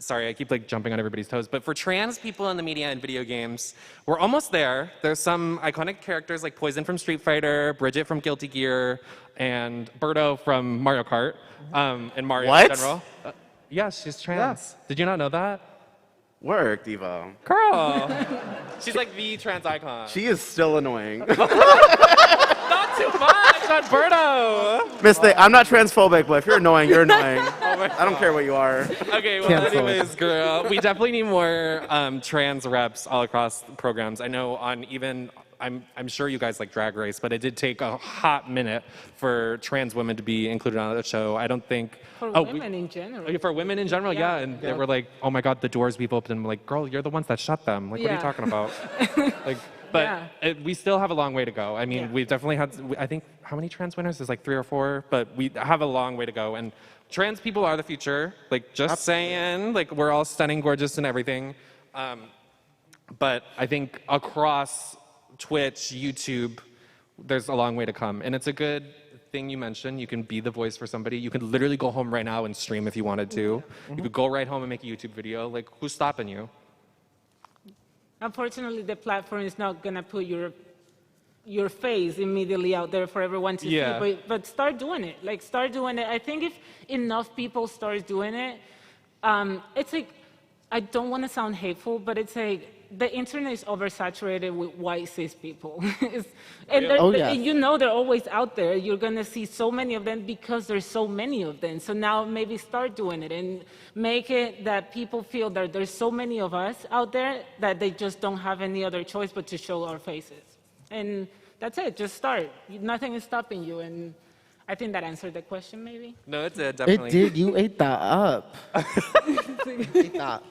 Speaker 1: Sorry, I keep like jumping on everybody's toes, but for trans people in the media and video games, we're almost there. There's some iconic characters like Poison from Street Fighter, Bridget from Guilty Gear, and Birdo from Mario Kart, and Mario in general. Yeah, she's trans. Yeah. Did you not know that?
Speaker 4: Work, Devo.
Speaker 1: Girl. She's like the trans icon.
Speaker 4: She is still annoying.
Speaker 1: Not too much on Birdo.
Speaker 4: Mistake. I'm not transphobic, but if you're annoying, you're annoying. I don't care what you are.
Speaker 1: Okay, well, anyways, girl, we definitely need more trans reps all across programs. I know I'm sure you guys like Drag Race, but it did take a hot minute for trans women to be included on the show. I don't think...
Speaker 3: For women in general.
Speaker 1: For women in general, yeah. And they were like, oh my God, the doors we've opened. I'm like, girl, you're the ones that shut them. Like, what are you talking about? We still have a long way to go. I mean, we've definitely had, I think, how many trans winners? There's like 3 or 4, but we have a long way to go. And trans people are the future. Like, just saying, like, we're all stunning, gorgeous, and everything. But I think across Twitch, YouTube, there's a long way to come. And it's a good thing you mentioned. You can be the voice for somebody. You can literally go home right now and stream if you wanted to. You could go right home and make a YouTube video. Like, who's stopping you?
Speaker 3: Unfortunately, the platform is not going to put your face immediately out there for everyone to
Speaker 1: Yeah.
Speaker 3: see, but start doing it. Like, start doing it. I think if enough people start doing it, it's like, I don't want to sound hateful, but it's like, the internet is oversaturated with white cis people. And you know they're always out there. You're going to see so many of them because there's so many of them. So now maybe start doing it and make it that people feel that there's so many of us out there that they just don't have any other choice but to show our faces. And that's it. Just start. Nothing is stopping you. And I think that answered the question, maybe.
Speaker 1: No, it did, definitely.
Speaker 5: It did. You ate that up. You ate that.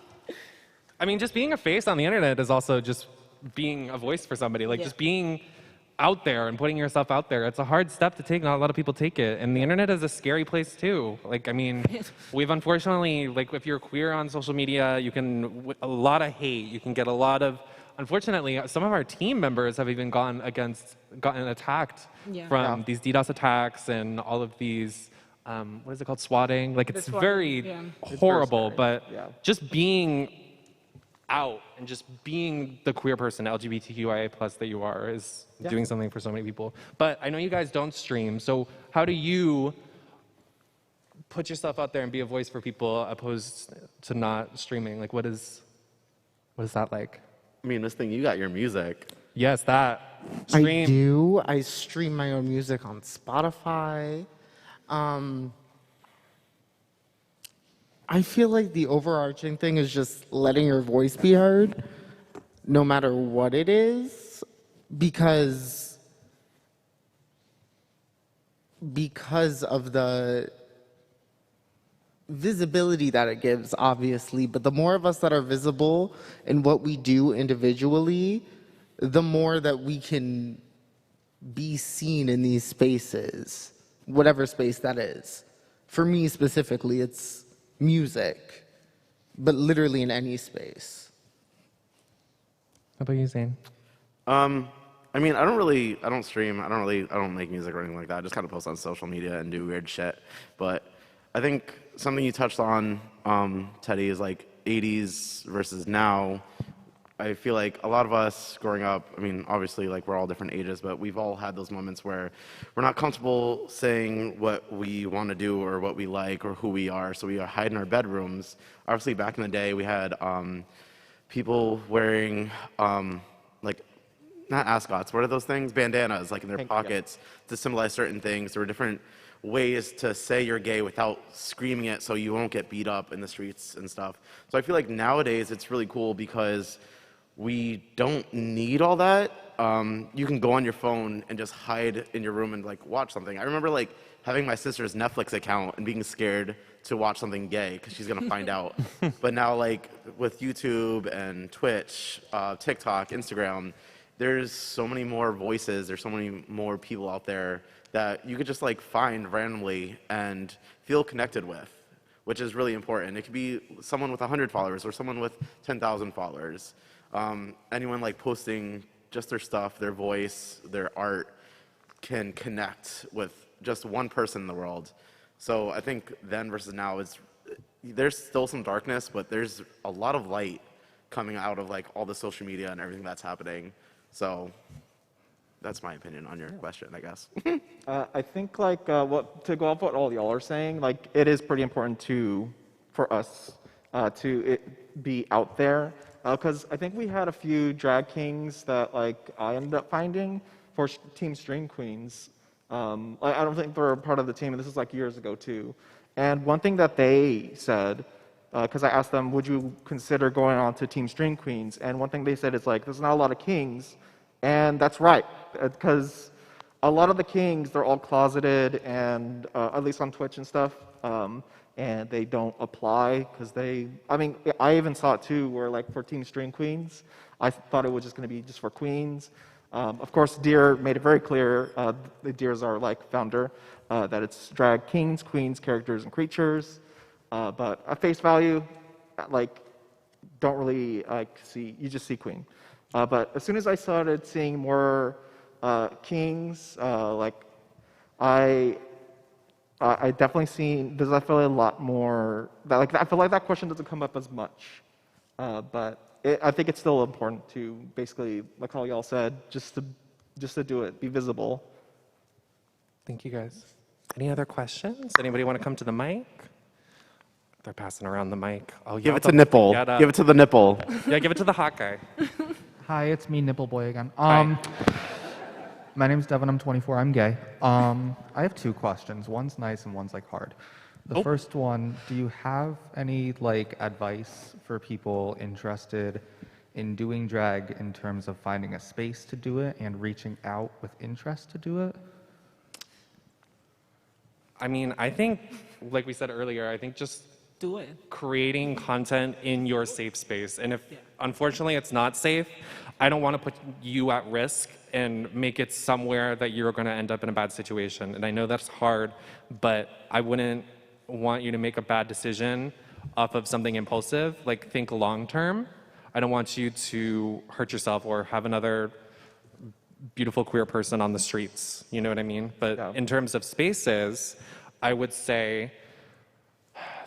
Speaker 1: I mean, just being a face on the internet is also just being a voice for somebody. Like, just being out there and putting yourself out there. It's a hard step to take. Not a lot of people take it. And the internet is a scary place, too. Like, I mean, we've unfortunately, like, if you're queer on social media, you can, a lot of hate. You can get a lot of, unfortunately, some of our team members have even gotten attacked from these DDoS attacks and all of these, what is it called, swatting? Like, it's very horrible, but just being out and just being the queer person, LGBTQIA plus that you are, is doing something for so many people. But I know you guys don't stream, so how do you put yourself out there and be a voice for people opposed to not streaming? Like, what is that like?
Speaker 4: I mean, this thing, you got your music.
Speaker 1: Yes, that.
Speaker 5: I
Speaker 1: Stream.
Speaker 5: do. I stream my own music on Spotify. I feel like the overarching thing is just letting your voice be heard, no matter what it is, because of the visibility that it gives, obviously. But the more of us that are visible in what we do individually, the more that we can be seen in these spaces, whatever space that is. For me specifically, it's music, but literally in any space.
Speaker 1: How about you, Zane?
Speaker 4: I mean, I don't stream. I don't make music or anything like that. I just kind of post on social media and do weird shit. But I think something you touched on, Teddy, is like 80s versus now. I feel like a lot of us growing up, I mean, obviously, like, we're all different ages, but we've all had those moments where we're not comfortable saying what we want to do or what we like or who we are, so we hide in our bedrooms. Obviously, back in the day, we had people wearing, like, not ascots, what are those things? Bandanas, like, in their pockets to symbolize certain things. There were different ways to say you're gay without screaming it so you won't get beat up in the streets and stuff. So I feel like nowadays it's really cool because we don't need all that. You can go on your phone and just hide in your room and like watch something. I remember like having my sister's Netflix account and being scared to watch something gay because she's gonna find out. But now like with YouTube and Twitch, TikTok, Instagram, there's so many more voices, there's so many more people out there that you could just like find randomly and feel connected with, which is really important. It could be someone with 100 followers or someone with 10,000 followers. Anyone like posting just their stuff, their voice, their art can connect with just one person in the world. So I think then versus now there's still some darkness, but there's a lot of light coming out of like all the social media and everything that's happening. So that's my opinion on your question, I guess.
Speaker 2: I think like to go off what all y'all are saying, like it is pretty important for us to be out there. Because I think we had a few drag kings that like I ended up finding for Team Stream Queens. I don't think they're part of the team, and this is like years ago too. And one thing that they said, because I asked them, would you consider going on to Team Stream Queens? And one thing they said is like, there's not a lot of kings, and that's right, because a lot of the kings, they're all closeted, and at least on Twitch and stuff. And they don't apply because I mean, I even saw it too where like for Team Stream Queens, I thought it was just going to be just for queens. Of course, Deer made it very clear, the Deers are like founder, that it's drag kings, queens, characters, and creatures. But at face value, like don't really see, you just see queen. But as soon as I started seeing more kings, I definitely seen, there's I feel a lot more, I feel like that question doesn't come up as much. But I think it's still important to basically, like all y'all said, just to do it, be visible.
Speaker 1: Thank you, guys. Any other questions? Anybody want to come to the mic? They're passing around the mic. Oh,
Speaker 4: Give it to Nipple. Give it to the Nipple.
Speaker 1: Yeah, give it to the hot guy.
Speaker 7: Hi, it's me, Nipple Boy again.
Speaker 1: Hi.
Speaker 7: My name's Devin, I'm 24, I'm gay. I have two questions. One's nice and one's like hard. The first one, do you have any like advice for people interested in doing drag in terms of finding a space to do it and reaching out with interest to do it?
Speaker 1: I mean, I think, like we said earlier, I think just
Speaker 3: Do it.
Speaker 1: creating content in your safe space. And if, unfortunately, it's not safe, I don't want to put you at risk and make it somewhere that you're going to end up in a bad situation. And I know that's hard, but I wouldn't want you to make a bad decision off of something impulsive. Like, think long term. I don't want you to hurt yourself or have another beautiful queer person on the streets. You know what I mean? But in terms of spaces, I would say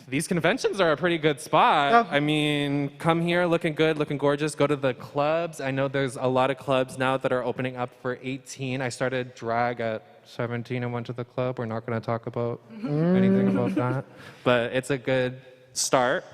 Speaker 1: these conventions are a pretty good spot. I mean, come here looking good, looking gorgeous. Go to the clubs. I know there's a lot of clubs now that are opening up for 18. I started drag at 17 and went to the club. We're not going to talk about anything about that. But it's a good start.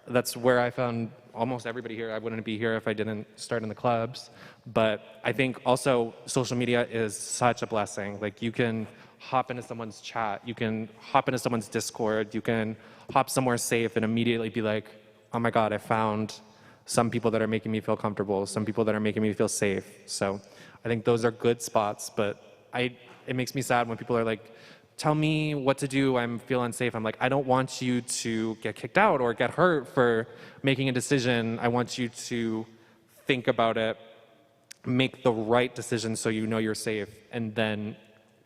Speaker 1: That's where I found almost everybody here. I wouldn't be here if I didn't start in the clubs. But I think also social media is such a blessing. Like, you can hop into someone's chat, you can hop into someone's Discord, you can hop somewhere safe and immediately be like, oh my God, I found some people that are making me feel comfortable, some people that are making me feel safe. So I think those are good spots, but it makes me sad when people are like, tell me what to do, I feel unsafe. I'm like, I don't want you to get kicked out or get hurt for making a decision. I want you to think about it, make the right decision so you know you're safe, and then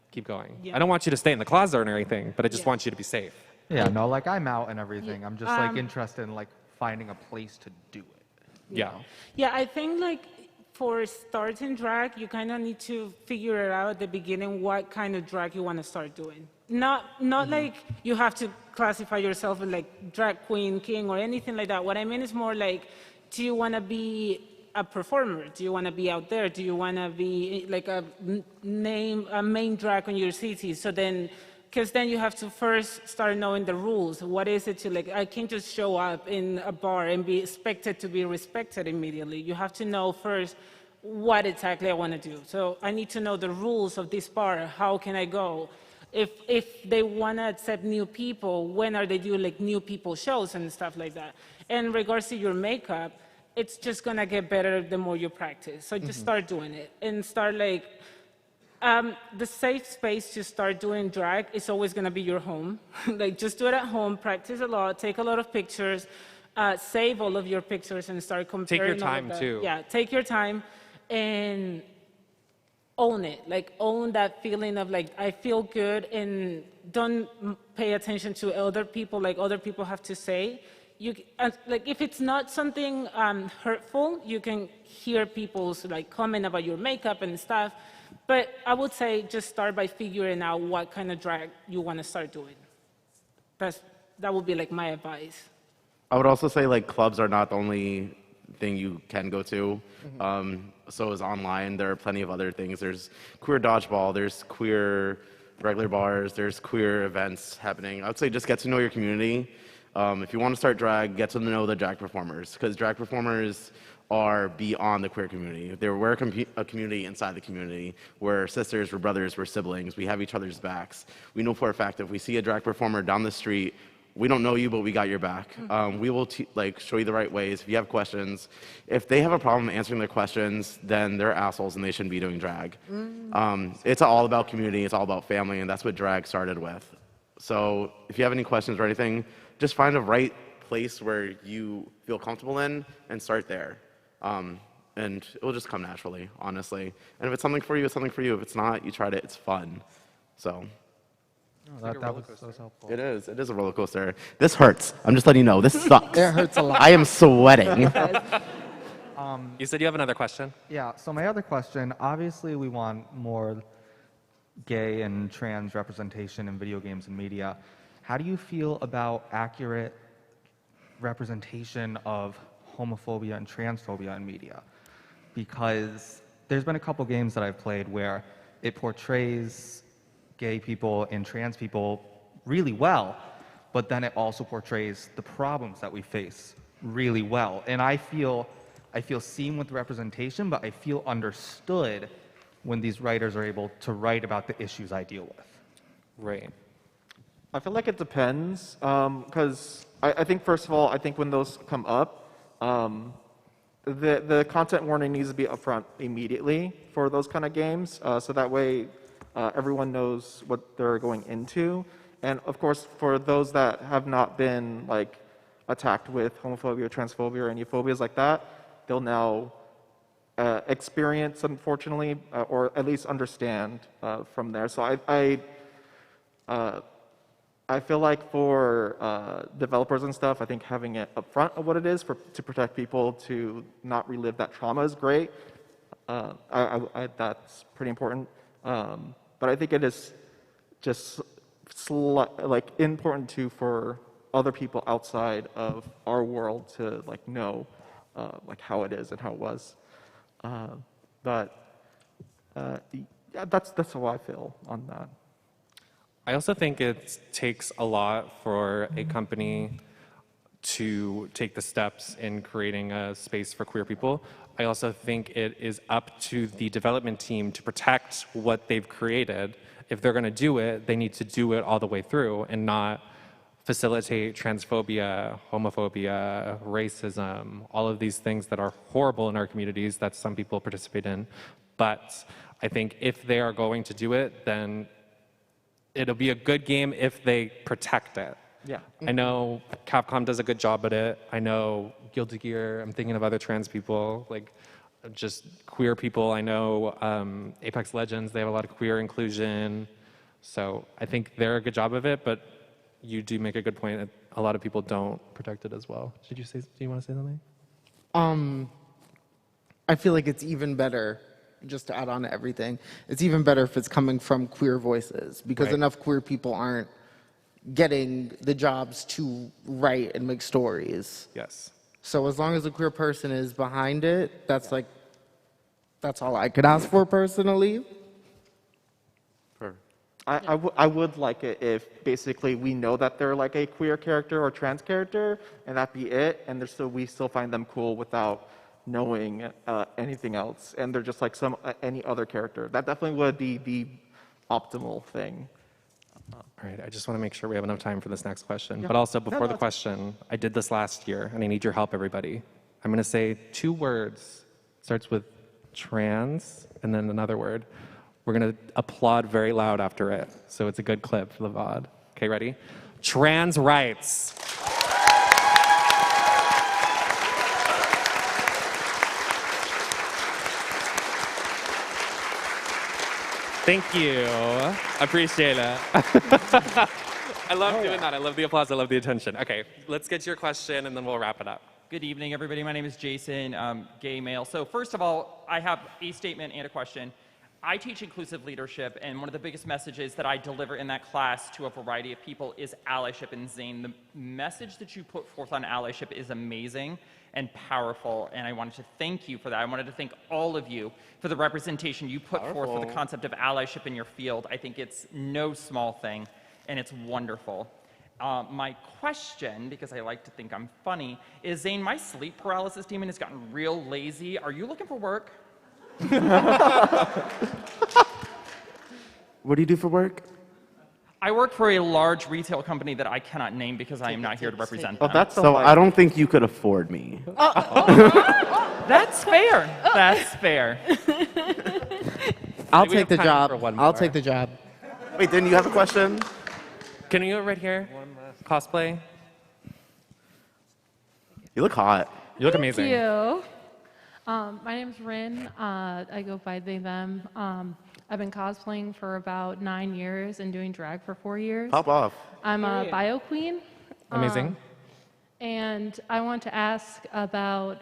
Speaker 1: keep going. I don't want you to stay in the closet or anything, but I just want you to be safe.
Speaker 7: Yeah, no, like I'm out and everything. I'm just like interested in like finding a place to do it.
Speaker 1: Yeah.
Speaker 3: Yeah, I think like for starting drag, you kind of need to figure it out at the beginning what kind of drag you want to start doing. Not like you have to classify yourself as like drag queen, king, or anything like that. What I mean is more like, do you want to be a performer? Do you want to be out there? Do you want to be like a main drag on your city? So then, because then you have to first start knowing the rules. What is it to like, I can't just show up in a bar and be expected to be respected immediately. You have to know first what exactly I want to do. So I need to know the rules of this bar. How can I go? If they want to accept new people, when are they doing like new people shows and stuff like that? And in regards to your makeup, it's just gonna get better the more you practice. So just start doing it and start like, the safe space to start doing drag is always gonna be your home. Like, just do it at home, practice a lot, take a lot of pictures, save all of your pictures and start comparing.
Speaker 1: Take your
Speaker 3: all of
Speaker 1: time
Speaker 3: that.
Speaker 1: too.
Speaker 3: Yeah, take your time and own it. Like, own that feeling of like, I feel good, and don't pay attention to other people, like other people have to say. Like, if it's not something hurtful, you can hear people's like comment about your makeup and stuff. But I would say just start by figuring out what kind of drag you want to start doing. That would be like my advice.
Speaker 4: I would also say like clubs are not the only thing you can go to. So is online. There are plenty of other things. There's queer dodgeball. There's queer regular bars. There's queer events happening. I would say just get to know your community. If you want to start drag, get to know the drag performers, because drag performers are beyond the queer community. We're a community inside the community. We're sisters, we're brothers, we're siblings. We have each other's backs. We know for a fact if we see a drag performer down the street, we don't know you, but we got your back. We will show you the right ways. If you have questions, if they have a problem answering their questions, then they're assholes and they shouldn't be doing drag. It's all about community. It's all about family, and that's what drag started with. So if you have any questions or anything, just find a right place where you feel comfortable in and start there. And it will just come naturally, honestly. And if it's something for you, it's something for you. If it's not, you tried it, it's fun. So.
Speaker 7: That was helpful.
Speaker 4: It is. It is a roller coaster. This hurts. I'm just letting you know. This sucks.
Speaker 5: It hurts a lot.
Speaker 4: I am sweating.
Speaker 1: You said you have another question?
Speaker 7: Yeah, so my other question, obviously we want more gay and trans representation in video games and media. How do you feel about accurate representation of homophobia and transphobia in media? Because there's been a couple games that I've played where it portrays gay people and trans people really well, but then it also portrays the problems that we face really well. And I feel seen with representation, but I feel understood when these writers are able to write about the issues I deal with.
Speaker 1: Right.
Speaker 2: I feel like it depends, because I think, first of all, I think when those come up, the content warning needs to be upfront immediately for those kind of games, so that way everyone knows what they're going into. And of course, for those that have not been like attacked with homophobia, transphobia, or any phobias like that, they'll now experience, unfortunately, or at least understand from there. So I feel like for developers and stuff, I think having it upfront of what it is to protect people to not relive that trauma is great. That's pretty important. But I think it is just like important too for other people outside of our world to like know like how it is and how it was. Yeah, that's how I feel on that.
Speaker 1: I also think it takes a lot for a company to take the steps in creating a space for queer people. I also think it is up to the development team to protect what they've created. If they're going to do it, they need to do it all the way through and not facilitate transphobia, homophobia, racism, all of these things that are horrible in our communities that some people participate in. But I think if they are going to do it, then it'll be a good game if they protect it.
Speaker 2: Yeah.
Speaker 1: I know Capcom does a good job at it. I know Guilty Gear, I'm thinking of other trans people, like just queer people. I know Apex Legends, they have a lot of queer inclusion. So I think they're a good job of it, but you do make a good point that a lot of people don't protect it as well. Do you want to say something?
Speaker 5: I feel like it's even better, just to add on to everything, it's even better if it's coming from queer voices, because
Speaker 1: Right.
Speaker 5: enough queer people aren't getting the jobs to write and make stories.
Speaker 1: Yes.
Speaker 5: So as long as a queer person is behind it, that's all I could ask for personally.
Speaker 2: I would like it if basically we know that they're like a queer character or trans character, and that be it, and we still find them cool without knowing anything else, and they're just like any other character. That definitely would be the optimal thing.
Speaker 1: All right, I just want to make sure we have enough time for this next question. But also, before the question, I did this last year, and I need your help, everybody. I'm going to say 2 words. Starts with trans, and then another word. We're going to applaud very loud after it, so it's a good clip for the VOD. Okay, ready? Trans rights. Thank you. Appreciate it. I love doing that. I love the applause. I love the attention. Okay, let's get to your question, and then we'll wrap it up.
Speaker 8: Good evening, everybody. My name is Jason, gay male. So first of all, I have a statement and a question. I teach inclusive leadership, and one of the biggest messages that I deliver in that class to a variety of people is allyship. And Zane, the message that you put forth on allyship is amazing and powerful, and I wanted to thank you for that. I wanted to thank all of you for the representation you put forth for the concept of allyship in your field. I think it's no small thing, and it's wonderful. My question, because I like to think I'm funny, is Zane, my sleep paralysis demon has gotten real lazy. Are you looking for work?
Speaker 4: What do you do for work?
Speaker 8: I work for a large retail company that I cannot name because I am not here to represent them.
Speaker 2: That's
Speaker 4: So I don't think you could afford me.
Speaker 8: That's fair. That's fair.
Speaker 5: I'll
Speaker 1: we
Speaker 5: take
Speaker 1: have
Speaker 5: the
Speaker 1: time
Speaker 5: job.
Speaker 1: for one
Speaker 5: I'll
Speaker 1: more.
Speaker 5: take the job.
Speaker 4: Wait, didn't you have a question?
Speaker 1: Can you right here? Cosplay?
Speaker 4: You look hot.
Speaker 1: You look amazing.
Speaker 9: Thank you. My name's Rin. I go by they, them. I've been cosplaying for about 9 years and doing drag for 4 years.
Speaker 4: Pop off.
Speaker 9: I'm a bio queen.
Speaker 1: Amazing.
Speaker 9: And I want to ask about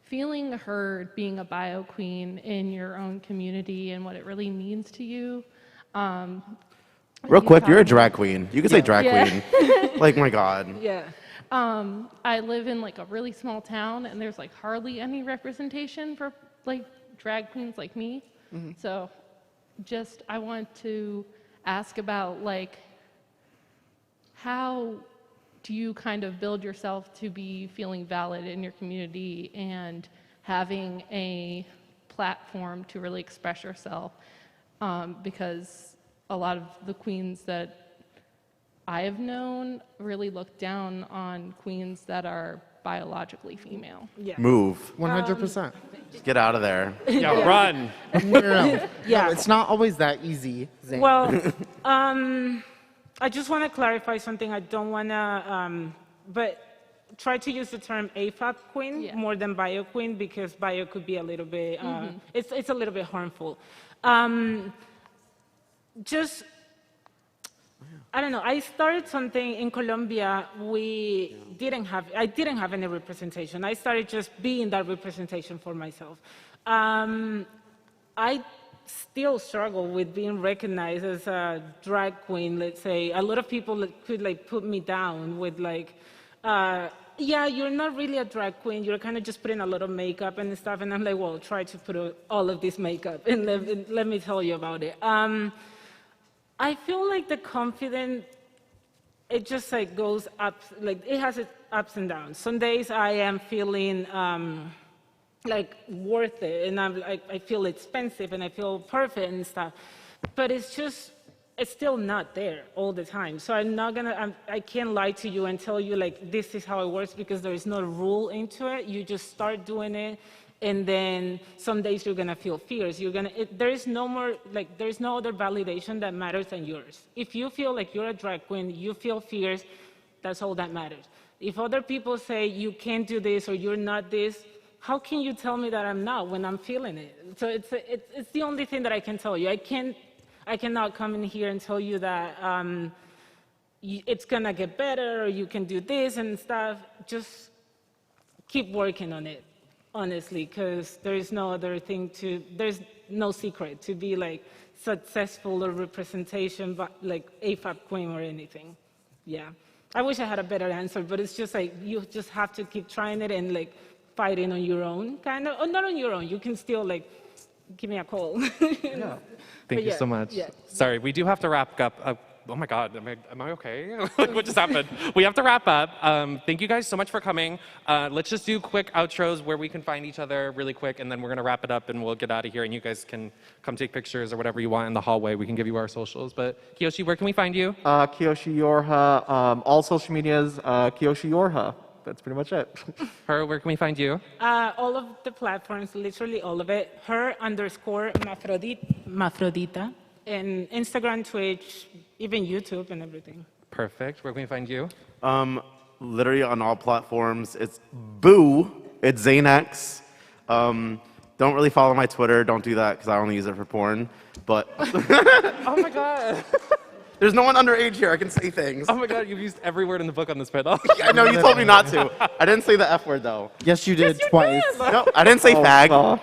Speaker 9: feeling heard being a bio queen in your own community and what it really means to you.
Speaker 4: Real quick, you're a
Speaker 9: talked-
Speaker 4: drag queen. You can say drag
Speaker 9: Yeah.
Speaker 4: queen. Like, my God.
Speaker 3: Yeah.
Speaker 9: I live in like a really small town, and there's like hardly any representation for like drag queens like me. So, just I want to ask about like how do you kind of build yourself to be feeling valid in your community and having a platform to really express yourself, because a lot of the queens that I have known really look down on queens that are biologically female.
Speaker 3: Yeah.
Speaker 4: Move.
Speaker 5: 100%.
Speaker 4: Just get out of there.
Speaker 1: Yeah, run.
Speaker 5: No.
Speaker 3: Yeah.
Speaker 5: No, it's not always that easy, Zane.
Speaker 3: Well, I just want to clarify something. I don't want to, but try to use the term AFAB queen
Speaker 9: Yeah.
Speaker 3: more than bio queen, because bio could be a little bit, it's a little bit harmful. Just, I don't know. I started something in Colombia. I didn't have any representation. I started just being that representation for myself. I still struggle with being recognized as a drag queen. Let's say a lot of people could like put me down with like, yeah, you're not really a drag queen. You're kind of just putting a lot of makeup and stuff. And I'm like, well, try to put all of this makeup and let me tell you about it. I feel like the confidence, it just like goes up, like it has its ups and downs. Some days I am feeling like worth it, and I feel expensive and I feel perfect and stuff. But it's still not there all the time. So I can't lie to you and tell you like this is how it works, because there is no rule into it. You just start doing it. And then some days you're gonna feel fears. There is no other validation that matters than yours. If you feel like you're a drag queen, you feel fears, that's all that matters. If other people say you can't do this or you're not this, how can you tell me that I'm not when I'm feeling it? So it's the only thing that I can tell you. I cannot come in here and tell you that it's gonna get better or you can do this and stuff. Just keep working on it. Honestly, because there's no secret to be like successful or representation, but like AFAB queen or anything. Yeah. I wish I had a better answer, but it's just like you just have to keep trying it and like fighting on your own, kind of, or not on your own. You can still like give me a call.
Speaker 1: Yeah. Thank you so much.
Speaker 3: Yeah.
Speaker 1: Sorry, we do have to wrap up. Oh my God, am I okay? What just happened? We have to wrap up. Thank you guys so much for coming. Let's just do quick outros where we can find each other really quick, and then we're gonna wrap it up and we'll get out of here, and you guys can come take pictures or whatever you want in the hallway. We can give you our socials. But Kiyoshi, where can we find you?
Speaker 2: Kiyoshi Yorha, all social medias, Kiyoshi Yorha. That's pretty much it.
Speaker 1: Her, where can we find you?
Speaker 3: All of the platforms, literally all of it. Her_Mafrodita. And Instagram, Twitch, even YouTube and everything.
Speaker 1: Perfect. Where can we find you?
Speaker 4: Literally on all platforms. It's Boo. It's Zanex. Don't really follow my Twitter. Don't do that because I only use it for porn. But
Speaker 1: Oh my God.
Speaker 4: there's no one underage here. I can say things.
Speaker 1: Oh my God, you've used every word in the book on this panel.
Speaker 4: I know you told me not to. I didn't say the F word though.
Speaker 5: Yes, you did twice.
Speaker 4: No, I didn't say fag.
Speaker 2: God.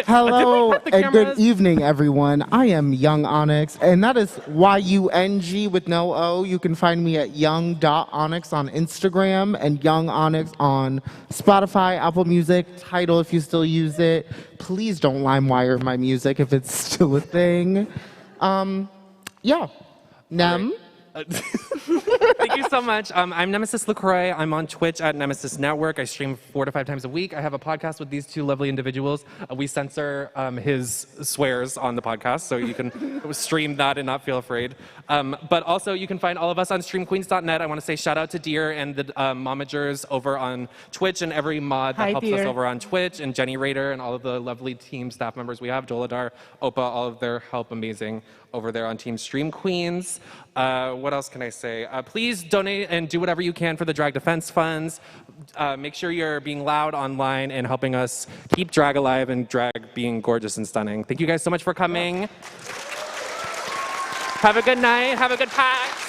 Speaker 5: Hello
Speaker 1: Did we have the
Speaker 5: and good
Speaker 1: cameras?
Speaker 5: evening, everyone. I am Young Onyx, and that is YUNG with no O. You can find me at young.onyx on Instagram and Young Onyx on Spotify, Apple Music, Tidal if you still use it. Please don't LimeWire my music if it's still a thing. Yeah. Nem.
Speaker 1: Thank you so much. I'm Nemesis Lacroix. I'm on Twitch at Nemesis Network. I stream 4 to 5 times a week. I have a podcast with these two lovely individuals. We censor his swears on the podcast, so you can stream that and not feel afraid. But also, you can find all of us on streamqueens.net. I want to say shout out to Deer and the Momagers over on Twitch, and every mod that
Speaker 3: Hi,
Speaker 1: helps us
Speaker 3: Deer.
Speaker 1: over on Twitch, and Jenny Rader and all of the lovely team staff members we have, Doladar, Opa, all of their help, amazing. over there on Team Stream Queens. What else can I say? Please donate and do whatever you can for the drag defense funds. Make sure you're being loud online and helping us keep drag alive and drag being gorgeous and stunning. Thank you guys so much for coming. Have a good night. Have a good PAX.